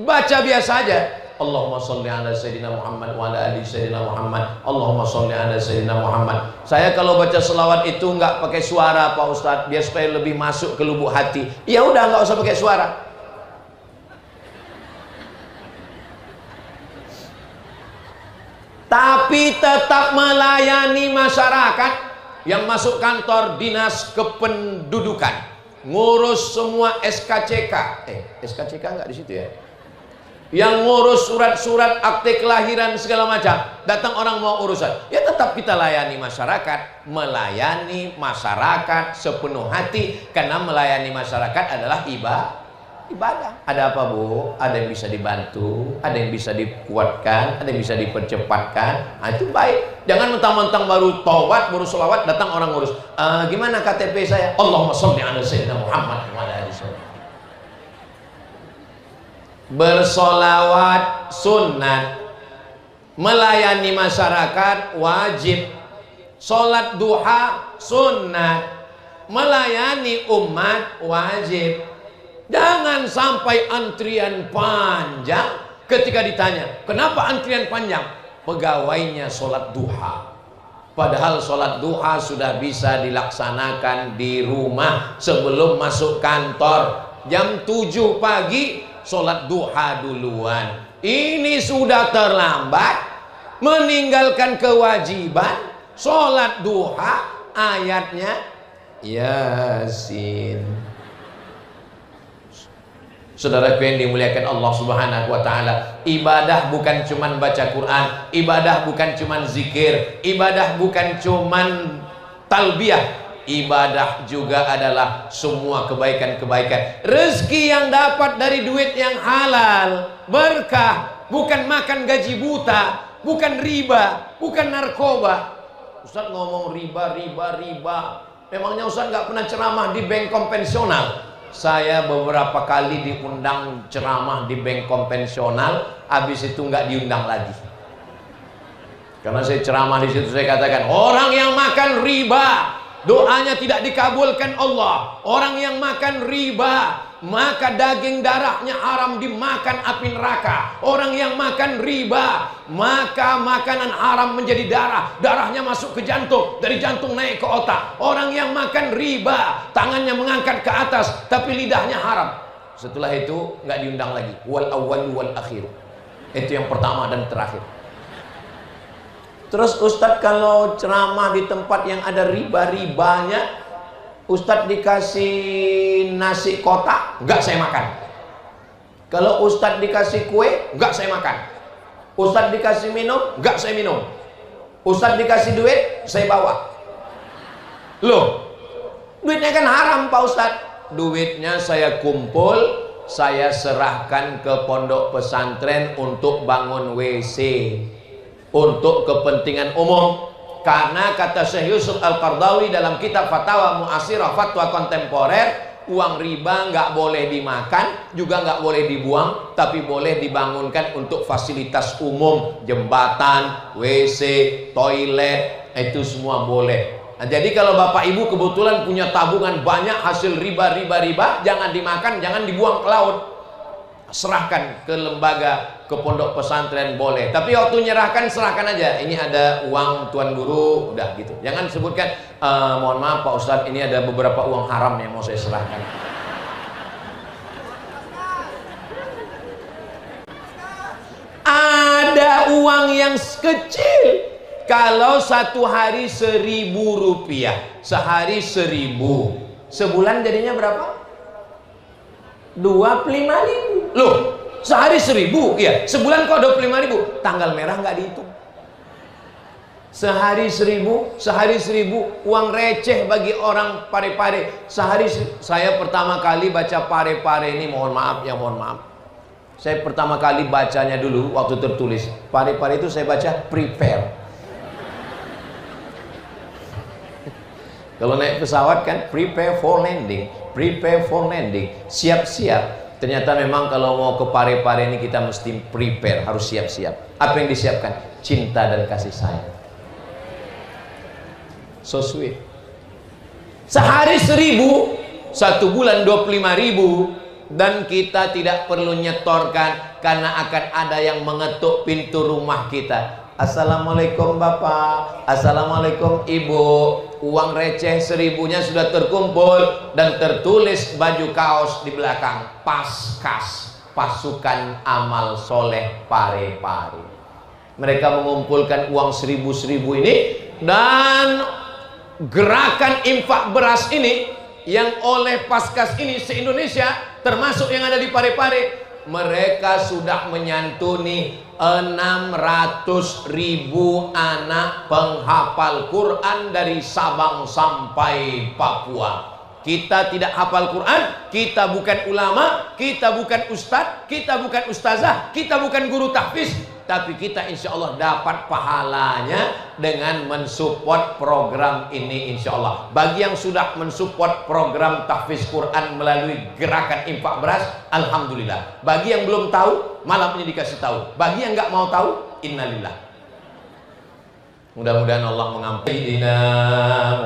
baca biasa aja. Allahumma sholli ala Sayyidina Muhammad wa ala ali Sayyidina Muhammad. Allahumma sholli ala Sayyidina Muhammad. Saya kalau baca selawat itu nggak pakai suara Pak Ustadz, biar supaya lebih masuk ke lubuk hati. Ya udah nggak usah pakai suara. Tapi tetap melayani masyarakat yang masuk kantor dinas kependudukan, ngurus semua SKCK. SKCK nggak di situ ya? Yang ngurus surat-surat akte kelahiran segala macam, datang orang mau urusan, ya tetap kita layani masyarakat, melayani masyarakat sepenuh hati, karena melayani masyarakat adalah ibadah. Ada apa Bu? Ada yang bisa dibantu, ada yang bisa dikuatkan, ada yang bisa dipercepatkan. Nah, itu baik. Jangan mentang-mentang baru taubat, baru sholawat, datang orang ngurus. Gimana KTP saya? Allahumma sholli ala Sayyidina Muhammad wa ala ali Sayyidina. Bersolawat sunnat, melayani masyarakat wajib. Sholat duha sunnat, melayani umat wajib. Jangan sampai antrian panjang. Ketika ditanya kenapa antrian panjang, pegawainya sholat duha. Padahal sholat duha sudah bisa dilaksanakan di rumah sebelum masuk kantor. Jam 7 pagi sholat duha duluan. Ini sudah terlambat, meninggalkan kewajiban sholat duha. Ayatnya Yasin. Saudaraku yang dimuliakan Allah Subhanahu wa Ta'ala, ibadah bukan cuman baca Quran, ibadah bukan cuman zikir, ibadah bukan cuman talbiyah, ibadah juga adalah semua kebaikan-kebaikan. Rezeki yang dapat dari duit yang halal, berkah, bukan makan gaji buta, bukan riba, bukan narkoba. Ustaz ngomong riba. Memangnya Ustaz nggak pernah ceramah di bank konvensional? Saya beberapa kali diundang ceramah di bank konvensional, habis itu nggak diundang lagi. Karena saya ceramah di situ, saya katakan orang yang makan riba, doanya tidak dikabulkan Allah. Orang yang makan riba, maka daging darahnya haram dimakan api neraka. Orang yang makan riba, maka makanan haram menjadi darah, darahnya masuk ke jantung, dari jantung naik ke otak. Orang yang makan riba, tangannya mengangkat ke atas, tapi lidahnya haram. Setelah itu nggak diundang lagi. Wal awwal wal akhir. Itu yang pertama dan terakhir. Terus Ustadz kalau ceramah di tempat yang ada riba-ribanya, Ustadz dikasih nasi kotak, enggak saya makan. Kalau Ustadz dikasih kue, enggak saya makan. Ustadz dikasih minum, enggak saya minum. Ustadz dikasih duit, saya bawa. Loh, duitnya kan haram Pak Ustadz. Duitnya saya kumpul, saya serahkan ke pondok pesantren untuk bangun WC, untuk kepentingan umum. Karena kata Syekh Yusuf Al-Qardawi dalam kitab Fatawa Mu'asirah, fatwa kontemporer, uang riba nggak boleh dimakan, juga nggak boleh dibuang, tapi boleh dibangunkan untuk fasilitas umum, jembatan, WC, toilet, itu semua boleh. Nah, jadi kalau Bapak Ibu kebetulan punya tabungan banyak hasil riba, jangan dimakan, jangan dibuang ke laut. Serahkan ke lembaga, ke pondok pesantren boleh. Tapi waktu nyerahkan, serahkan aja. Ini ada uang Tuan Guru, udah gitu. Jangan sebutkan, mohon maaf Pak Ustadz, ini ada beberapa uang haram yang mau saya serahkan. Ada uang yang kecil. Kalau satu hari 1.000 rupiah, sehari 1.000, sebulan jadinya berapa? 25.000. Loh, sehari 1.000, ya. Sebulan kok 25.000. Tanggal merah nggak dihitung. Sehari 1.000, uang receh bagi orang Parepare. Sehari, saya pertama kali baca Parepare ini, mohon maaf. Saya pertama kali bacanya dulu waktu tertulis. Parepare itu saya baca prepare. Kalau naik pesawat kan prepare for landing, siap-siap. Ternyata memang kalau mau ke Parepare ini kita mesti prepare, harus siap-siap. Apa yang disiapkan? Cinta dan kasih sayang. So sweet. Sehari 1.000, satu bulan 25.000, dan kita tidak perlu nyetorkan karena akan ada yang mengetuk pintu rumah kita. Assalamualaikum Bapak, Assalamualaikum Ibu. Uang receh 1.000-nya sudah terkumpul dan tertulis baju kaos di belakang, Paskas, Pasukan Amal Soleh Parepare. Mereka mengumpulkan uang 1.000 ini, dan gerakan infak beras ini yang oleh Paskas ini se-Indonesia, termasuk yang ada di Parepare, mereka sudah menyantuni 600.000 anak penghafal Quran dari Sabang sampai Papua. Kita tidak hafal Quran, kita bukan ulama, kita bukan ustadz, kita bukan ustazah, kita bukan guru tahfiz, tapi kita insya Allah dapat pahalanya dengan mensupport program ini insya Allah. Bagi yang sudah mensupport program tahfiz Quran melalui gerakan infak beras, alhamdulillah. Bagi yang belum tahu, malam ini dikasih tahu. Bagi yang nggak mau tahu, innalillah. Mudah-mudahan Allah mengampuni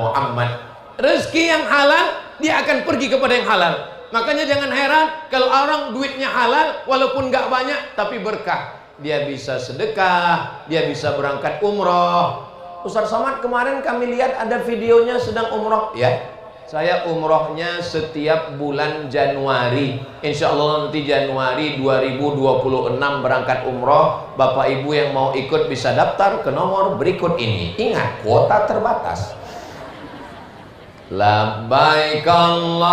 Muhammad. Rezeki yang halal, dia akan pergi kepada yang halal. Makanya jangan heran kalau orang duitnya halal, walaupun nggak banyak, tapi berkah. Dia bisa sedekah, dia bisa berangkat umroh. Ustaz Somad kemarin kami lihat ada videonya sedang umroh, ya. Saya umrohnya setiap bulan Januari. Insya Allah nanti Januari 2026 berangkat umroh. Bapak Ibu yang mau ikut bisa daftar ke nomor berikut ini. Ingat, kuota terbatas. Labbaik Allahumma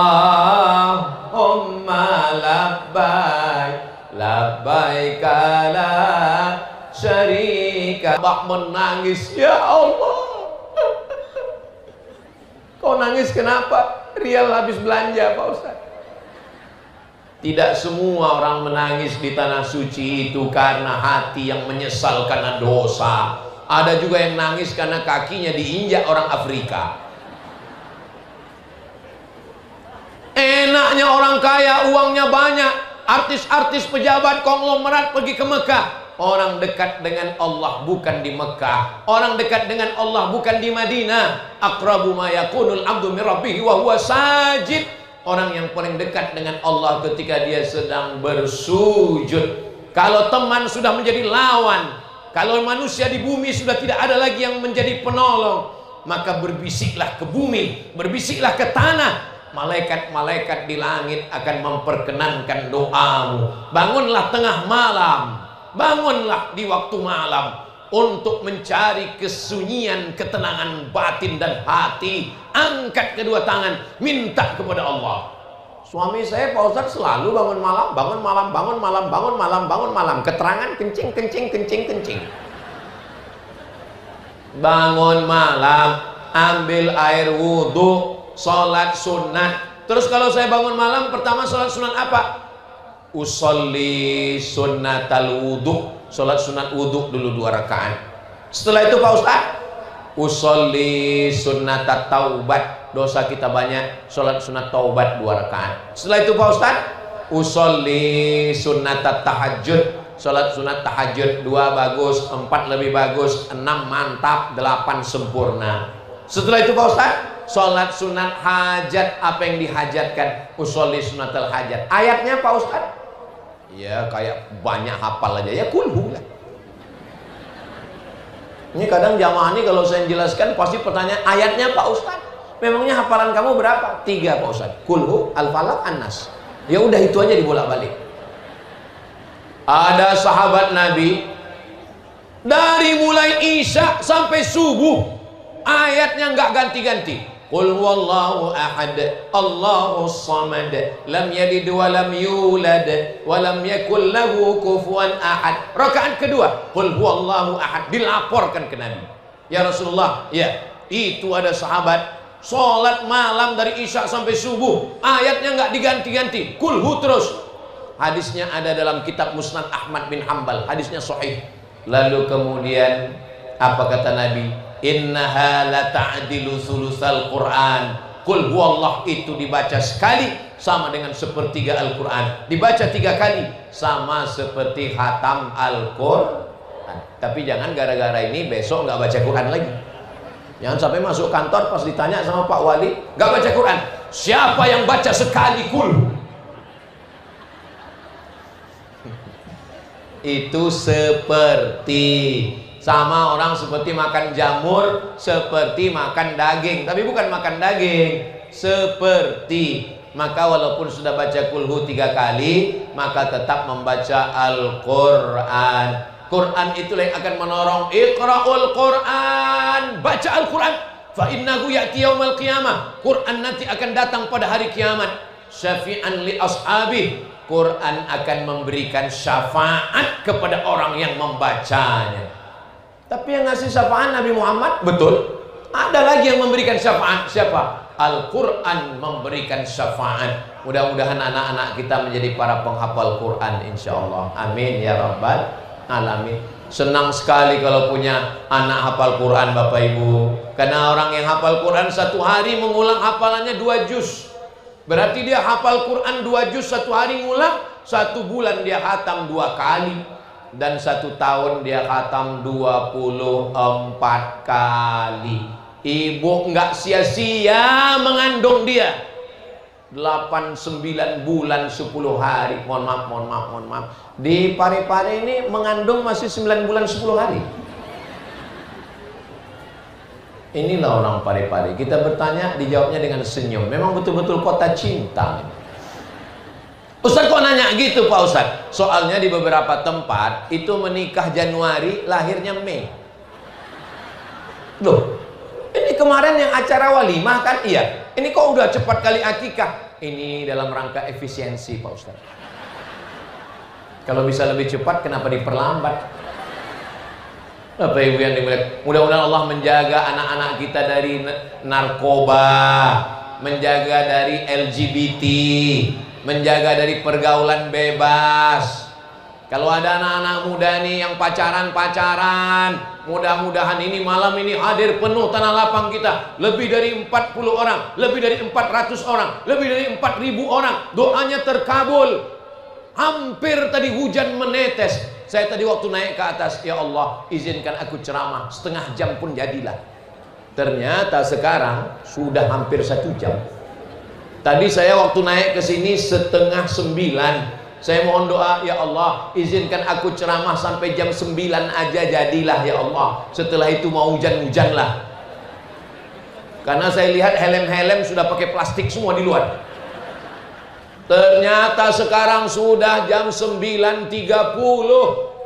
labbaik, labbaik la syarika. Bak menangis, ya Allah. Kau nangis kenapa? Rial habis belanja Pak Ustaz. Tidak semua orang menangis di tanah suci itu karena hati yang menyesal karena dosa. Ada juga yang nangis karena kakinya diinjak orang Afrika. Enaknya orang kaya, uangnya banyak, artis-artis pejabat konglomerat pergi ke Mekah. Orang dekat dengan Allah bukan di Mekah. Orang dekat dengan Allah bukan di Madinah. Aqrabu ma yakunul abdu min rabbih wa huwa sajid. Orang yang paling dekat dengan Allah ketika dia sedang bersujud. Kalau teman sudah menjadi lawan, kalau manusia di bumi sudah tidak ada lagi yang menjadi penolong, maka berbisiklah ke bumi, berbisiklah ke tanah. Malaikat-malaikat di langit akan memperkenankan doamu. Bangunlah tengah malam, bangunlah di waktu malam untuk mencari kesunyian, ketenangan batin dan hati. Angkat kedua tangan, minta kepada Allah. Suami saya Pak Ustadz selalu bangun malam, bangun malam, bangun malam, bangun malam, bangun malam. Keterangan kencing, kencing, kencing, kencing. Bangun malam, ambil air wudhu, sholat sunat. Terus kalau saya bangun malam, pertama sholat sunat apa? Usolli sunnatal wudhu, sholat sunat wudhu dulu 2 rakaat. Setelah itu Pak Ustadz, usolli sunnatat taubat, dosa kita banyak, sholat sunat taubat 2 rakaat. Setelah itu Pak Ustadz, usolli sunnatat tahajud, sholat sunat tahajud 2 bagus, 4 lebih bagus, 6 mantap, 8 sempurna. Setelah itu Pak Ustadz, sholat sunat hajat, apa yang dihajatkan, usolli sunatal hajat. Ayatnya Pak Ustadz, ya kayak banyak hafal aja, ya kulhu lah. Ini kadang jamaah ini kalau saya jelaskan pasti pertanyaan, ayatnya Pak Ustadz, memangnya hafalan kamu berapa? 3 Pak Ustadz, kulhu, al-falaq, an-nas. Ya udah itu aja dibolak-balik. Ada sahabat Nabi dari mulai Isya sampai subuh ayatnya nggak ganti-ganti. Qul huwallahu ahad, Allahus samad, lam yalid wa lam yulad wa lam yakul lahu kufuwan ahad. Rakaat kedua, qul huwallahu ahad, dilaporkan ke Nabi. Ya Rasulullah, ya, itu ada sahabat sholat malam dari Isya sampai subuh, ayatnya nggak diganti-ganti, kulhu terus. Hadisnya ada dalam kitab Musnad Ahmad bin Hanbal, hadisnya sahih. Lalu kemudian apa kata Nabi? Innaha la ta'dilu sulusal Quran. Qul huwallah itu dibaca sekali sama dengan sepertiga Al-Quran, dibaca 3 kali sama seperti khatam Al-Quran. Tapi jangan gara-gara ini besok nggak baca Quran lagi. Jangan sampai masuk kantor pas ditanya sama Pak Wali, nggak baca Quran. Siapa yang baca sekali kul? Itu seperti sama orang seperti makan jamur, seperti makan daging, tapi bukan makan daging, seperti. Maka walaupun sudah baca kulhu 3 kali, maka tetap membaca Al-Quran. Quran itulah yang akan menolong. Iqra'ul Quran, baca Al-Quran. Fa innahu ya'ti yaumal qiyamah. Quran nanti akan datang pada hari kiamat. Syafi'an li ashabi. Quran akan memberikan syafaat kepada orang yang membacanya. Tapi yang ngasih syafaat Nabi Muhammad, betul. Ada lagi yang memberikan syafaat, siapa? Al-Quran memberikan syafaat. Mudah-mudahan anak-anak kita menjadi para penghafal Quran, insya Allah. Amin ya rabbal alamin. Senang sekali kalau punya anak hafal Quran, Bapak Ibu. Karena orang yang hafal Quran 1 hari mengulang hafalannya 2 juz. Berarti dia hafal Quran 2 juz 1 hari ngulang, 1 bulan dia khatam 2 kali. Dan 1 tahun dia khatam 24 kali. Ibu nggak sia-sia mengandung dia 8-9 bulan 10 hari. Mohon maaf. Di Parepare ini mengandung masih 9 bulan 10 hari. Inilah orang Parepare. Kita bertanya, dijawabnya dengan senyum. Memang betul-betul kota cinta. Ustaz kok nanya gitu Pak Ustaz? Soalnya di beberapa tempat itu menikah Januari, lahirnya Mei. Loh, ini kemarin yang acara walimah kan? Iya. Ini kok udah cepat kali akikah? Ini dalam rangka efisiensi Pak Ustaz. Kalau bisa lebih cepat, kenapa diperlambat? Bapak Ibu yang dimuliakan, mudah-mudahan Allah menjaga anak-anak kita dari narkoba, menjaga dari LGBT, menjaga dari pergaulan bebas. Kalau ada anak-anak muda nih yang pacaran-pacaran, mudah-mudahan ini malam ini hadir penuh tanah lapang kita. Lebih dari 40 orang, lebih dari 400 orang, lebih dari 4.000 orang. Doanya terkabul. Hampir tadi hujan menetes. Saya tadi waktu naik ke atas, ya Allah, izinkan aku ceramah setengah jam pun jadilah. Ternyata sekarang sudah hampir 1 jam. Tadi saya waktu naik ke sini 8:30. Saya mohon doa, ya Allah, izinkan aku ceramah sampai jam 9 aja jadilah ya Allah. Setelah itu mau hujan-hujan lah. Karena saya lihat helm-helm sudah pakai plastik semua di luar. Ternyata sekarang sudah jam 9.30.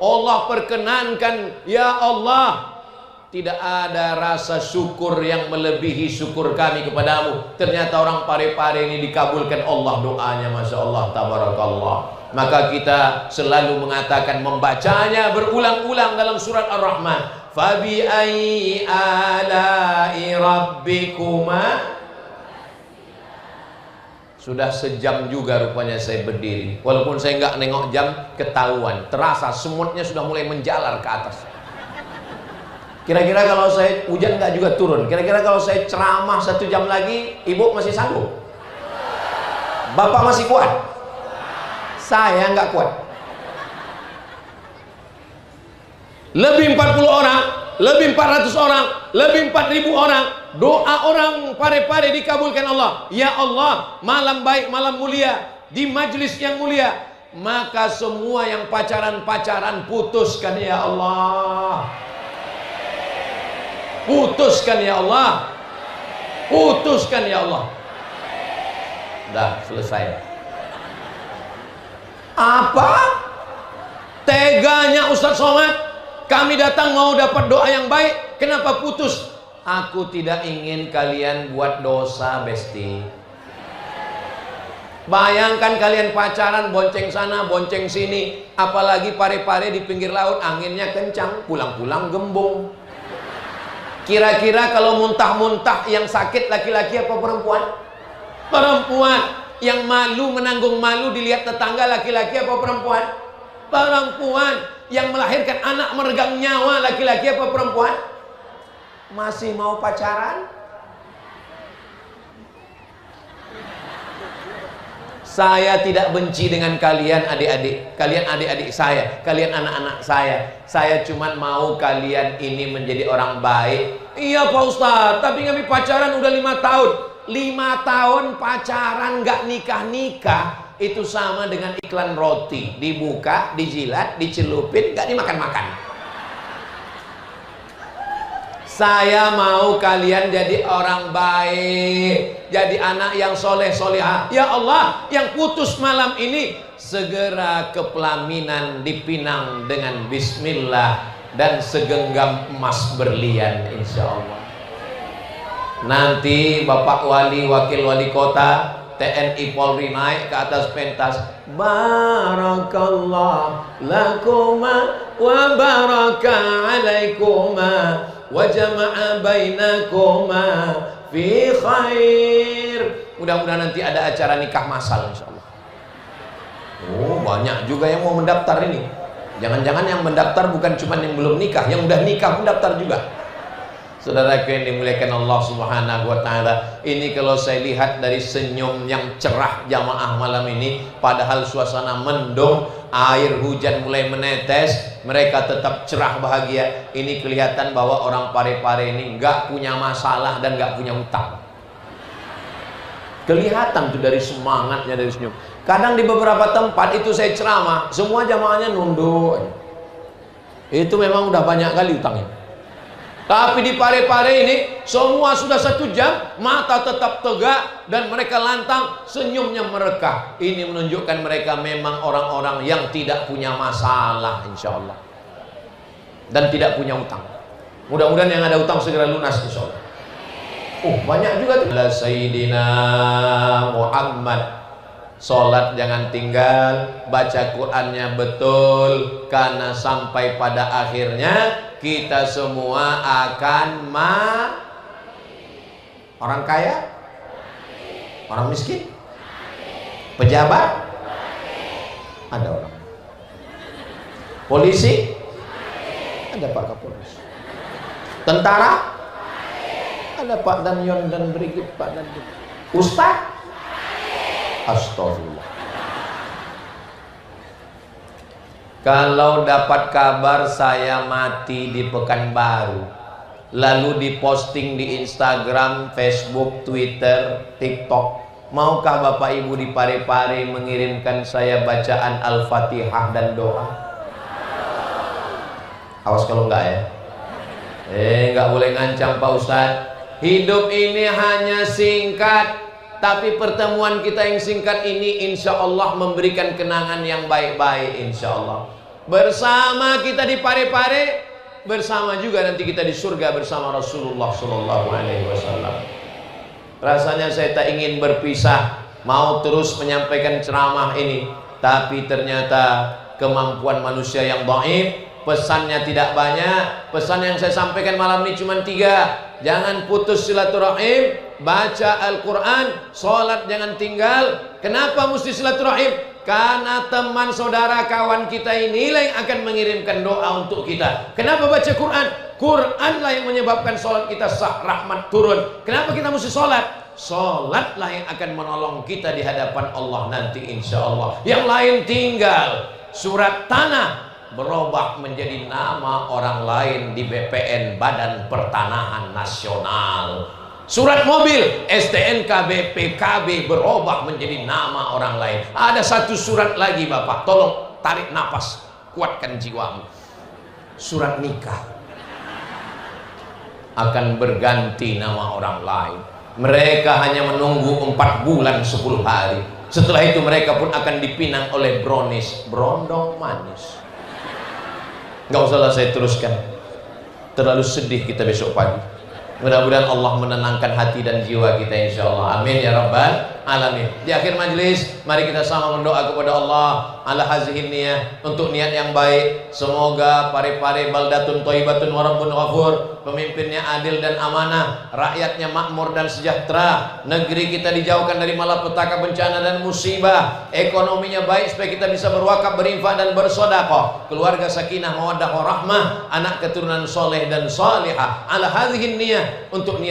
Allah perkenankan, ya Allah, tidak ada rasa syukur yang melebihi syukur kami kepadamu. Ternyata orang Parepare ini dikabulkan Allah doanya, Masya Allah, tabarakallah. Maka kita selalu mengatakan, membacanya berulang-ulang dalam surat Ar-Rahman. Fabi ayyi ala'i rabbikuma. Sudah sejam juga rupanya saya berdiri. Walaupun saya nggak nengok jam, ketahuan, terasa semutnya sudah mulai menjalar ke atas. Kira-kira kalau saya hujan nggak juga turun. Kira-kira kalau saya ceramah 1 jam lagi, ibu masih sanggup? Bapak masih kuat? Saya nggak kuat. Lebih 40 orang, lebih 400 orang, lebih 4.000 orang. Doa orang Parepare dikabulkan Allah. Ya Allah, malam baik, malam mulia, di majlis yang mulia. Maka semua yang pacaran-pacaran putuskan ya Allah. Putuskan ya Allah. Putuskan ya Allah. Dah selesai. Apa? Teganya Ustaz Somad, kami datang mau dapat doa yang baik, kenapa putus? Aku tidak ingin kalian buat dosa, Besti. Bayangkan kalian pacaran, bonceng sana, bonceng sini. Apalagi Parepare di pinggir laut, anginnya kencang, pulang-pulang gembung. Kira-kira kalau muntah-muntah yang sakit laki-laki apa perempuan? Perempuan. Yang malu, menanggung malu dilihat tetangga, laki-laki apa perempuan? Perempuan. Yang melahirkan anak meregang nyawa, laki-laki apa perempuan? Masih mau pacaran? Saya tidak benci dengan kalian adik-adik. Kalian adik-adik saya, kalian anak-anak saya. Saya cuma mau kalian ini menjadi orang baik. Iya Pak Ustadz, tapi kami pacaran udah 5 tahun. 5 tahun pacaran gak nikah-nikah, itu sama dengan iklan roti. Dibuka, dijilat, dicelupin, gak dimakan-makan. Saya mau kalian jadi orang baik, jadi anak yang soleh solehah. Ya Allah, yang putus malam ini segera ke pelaminan dipinang dengan bismillah dan segenggam emas berlian insya Allah. Nanti Bapak Wali, Wakil Wali Kota, TNI Polri naik ke atas pentas. Barakallah lakuma wa baraka alaikuma wa jama'a bainakuma fi khair. Mudah-mudahan nanti ada acara nikah massal insyaallah. Oh, banyak juga yang mau mendaftar ini. Jangan-jangan yang mendaftar bukan cuma yang belum nikah, yang udah nikah mendaftar juga. Saudaraku yang dimuliakan Allah Subhanahu wa taala, ini kalau saya lihat dari senyum yang cerah jamaah malam ini, padahal suasana mendung, air hujan mulai menetes, mereka tetap cerah bahagia. Ini kelihatan bahwa orang Parepare ini nggak punya masalah dan nggak punya utang. Kelihatan tuh dari semangatnya, dari senyum. Kadang di beberapa tempat itu saya ceramah, semua jamaahnya nunduk. Itu memang udah banyak kali utangnya. Tapi di Parepare ini semua sudah 1 jam, mata tetap tegak dan mereka lantang, senyumnya merekah. Ini menunjukkan mereka memang orang-orang yang tidak punya masalah insya Allah, dan tidak punya utang. Mudah-mudahan yang ada utang segera lunas insya Allah. Banyak juga tuh. Sayyidina Muhammad. Sholat jangan tinggal, baca Qur'annya betul, karena sampai pada akhirnya kita semua akan orang kaya, orang miskin, pejabat, ada orang polisi, ada Pak Kapolres, tentara, ada Pak Danyon dan Brigit, Pak Danyon, Ustaz, astagfirullah. Kalau dapat kabar saya mati di Pekanbaru, lalu diposting di Instagram, Facebook, Twitter, TikTok, maukah Bapak Ibu di Parepare mengirimkan saya bacaan Al-Fatihah dan doa? Awas kalau enggak ya. Enggak boleh ngancam Pak Ustadz. Hidup ini hanya singkat, tapi pertemuan kita yang singkat ini insya Allah memberikan kenangan yang baik-baik insya Allah. Bersama kita di Parepare, bersama juga nanti kita di surga bersama Rasulullah Sallallahu Alaihi Wasallam. Rasanya saya tak ingin berpisah, mau terus menyampaikan ceramah ini, tapi ternyata kemampuan manusia yang dhaif, pesannya tidak banyak. Pesan yang saya sampaikan malam ini cuma 3. Jangan putus silaturahim, baca Al-Quran, sholat jangan tinggal. Kenapa mesti silaturahim? Karena teman, saudara, kawan kita inilah yang akan mengirimkan doa untuk kita. Kenapa baca Quran? Quranlah yang menyebabkan sholat kita sah, rahmat turun. Kenapa kita mesti sholat? Sholatlah yang akan menolong kita di hadapan Allah nanti insya Allah. Yang lain tinggal. Surat tanah berubah menjadi nama orang lain di BPN, Badan Pertanahan Nasional. Surat mobil STNK BPKB berubah menjadi nama orang lain. Ada satu surat lagi Bapak, tolong tarik nafas, kuatkan jiwamu. Surat nikah akan berganti nama orang lain. Mereka hanya menunggu 4 bulan 10 hari. Setelah itu mereka pun akan dipinang oleh brownies, brondong manis. Nggak usahlah saya teruskan, terlalu sedih kita besok pagi. Mudah-mudahan Allah menenangkan hati dan jiwa kita insya Allah. Amin ya rabbal alamin. Di akhir majlis, mari kita sama berdoa kepada Allah ala hazihin niyah, untuk niat yang baik. Semoga Parepare baldatun thayyibatun wa rabbun ghafur, pemimpinnya adil dan amanah, rakyatnya makmur dan sejahtera, negeri kita dijauhkan dari malapetaka, bencana dan musibah, ekonominya baik supaya kita bisa berwakaf, berinfak dan bersedekah, keluarga sakinah mawaddah warahmah, anak keturunan soleh dan salihah. Ala hazihin niyah, untuk niat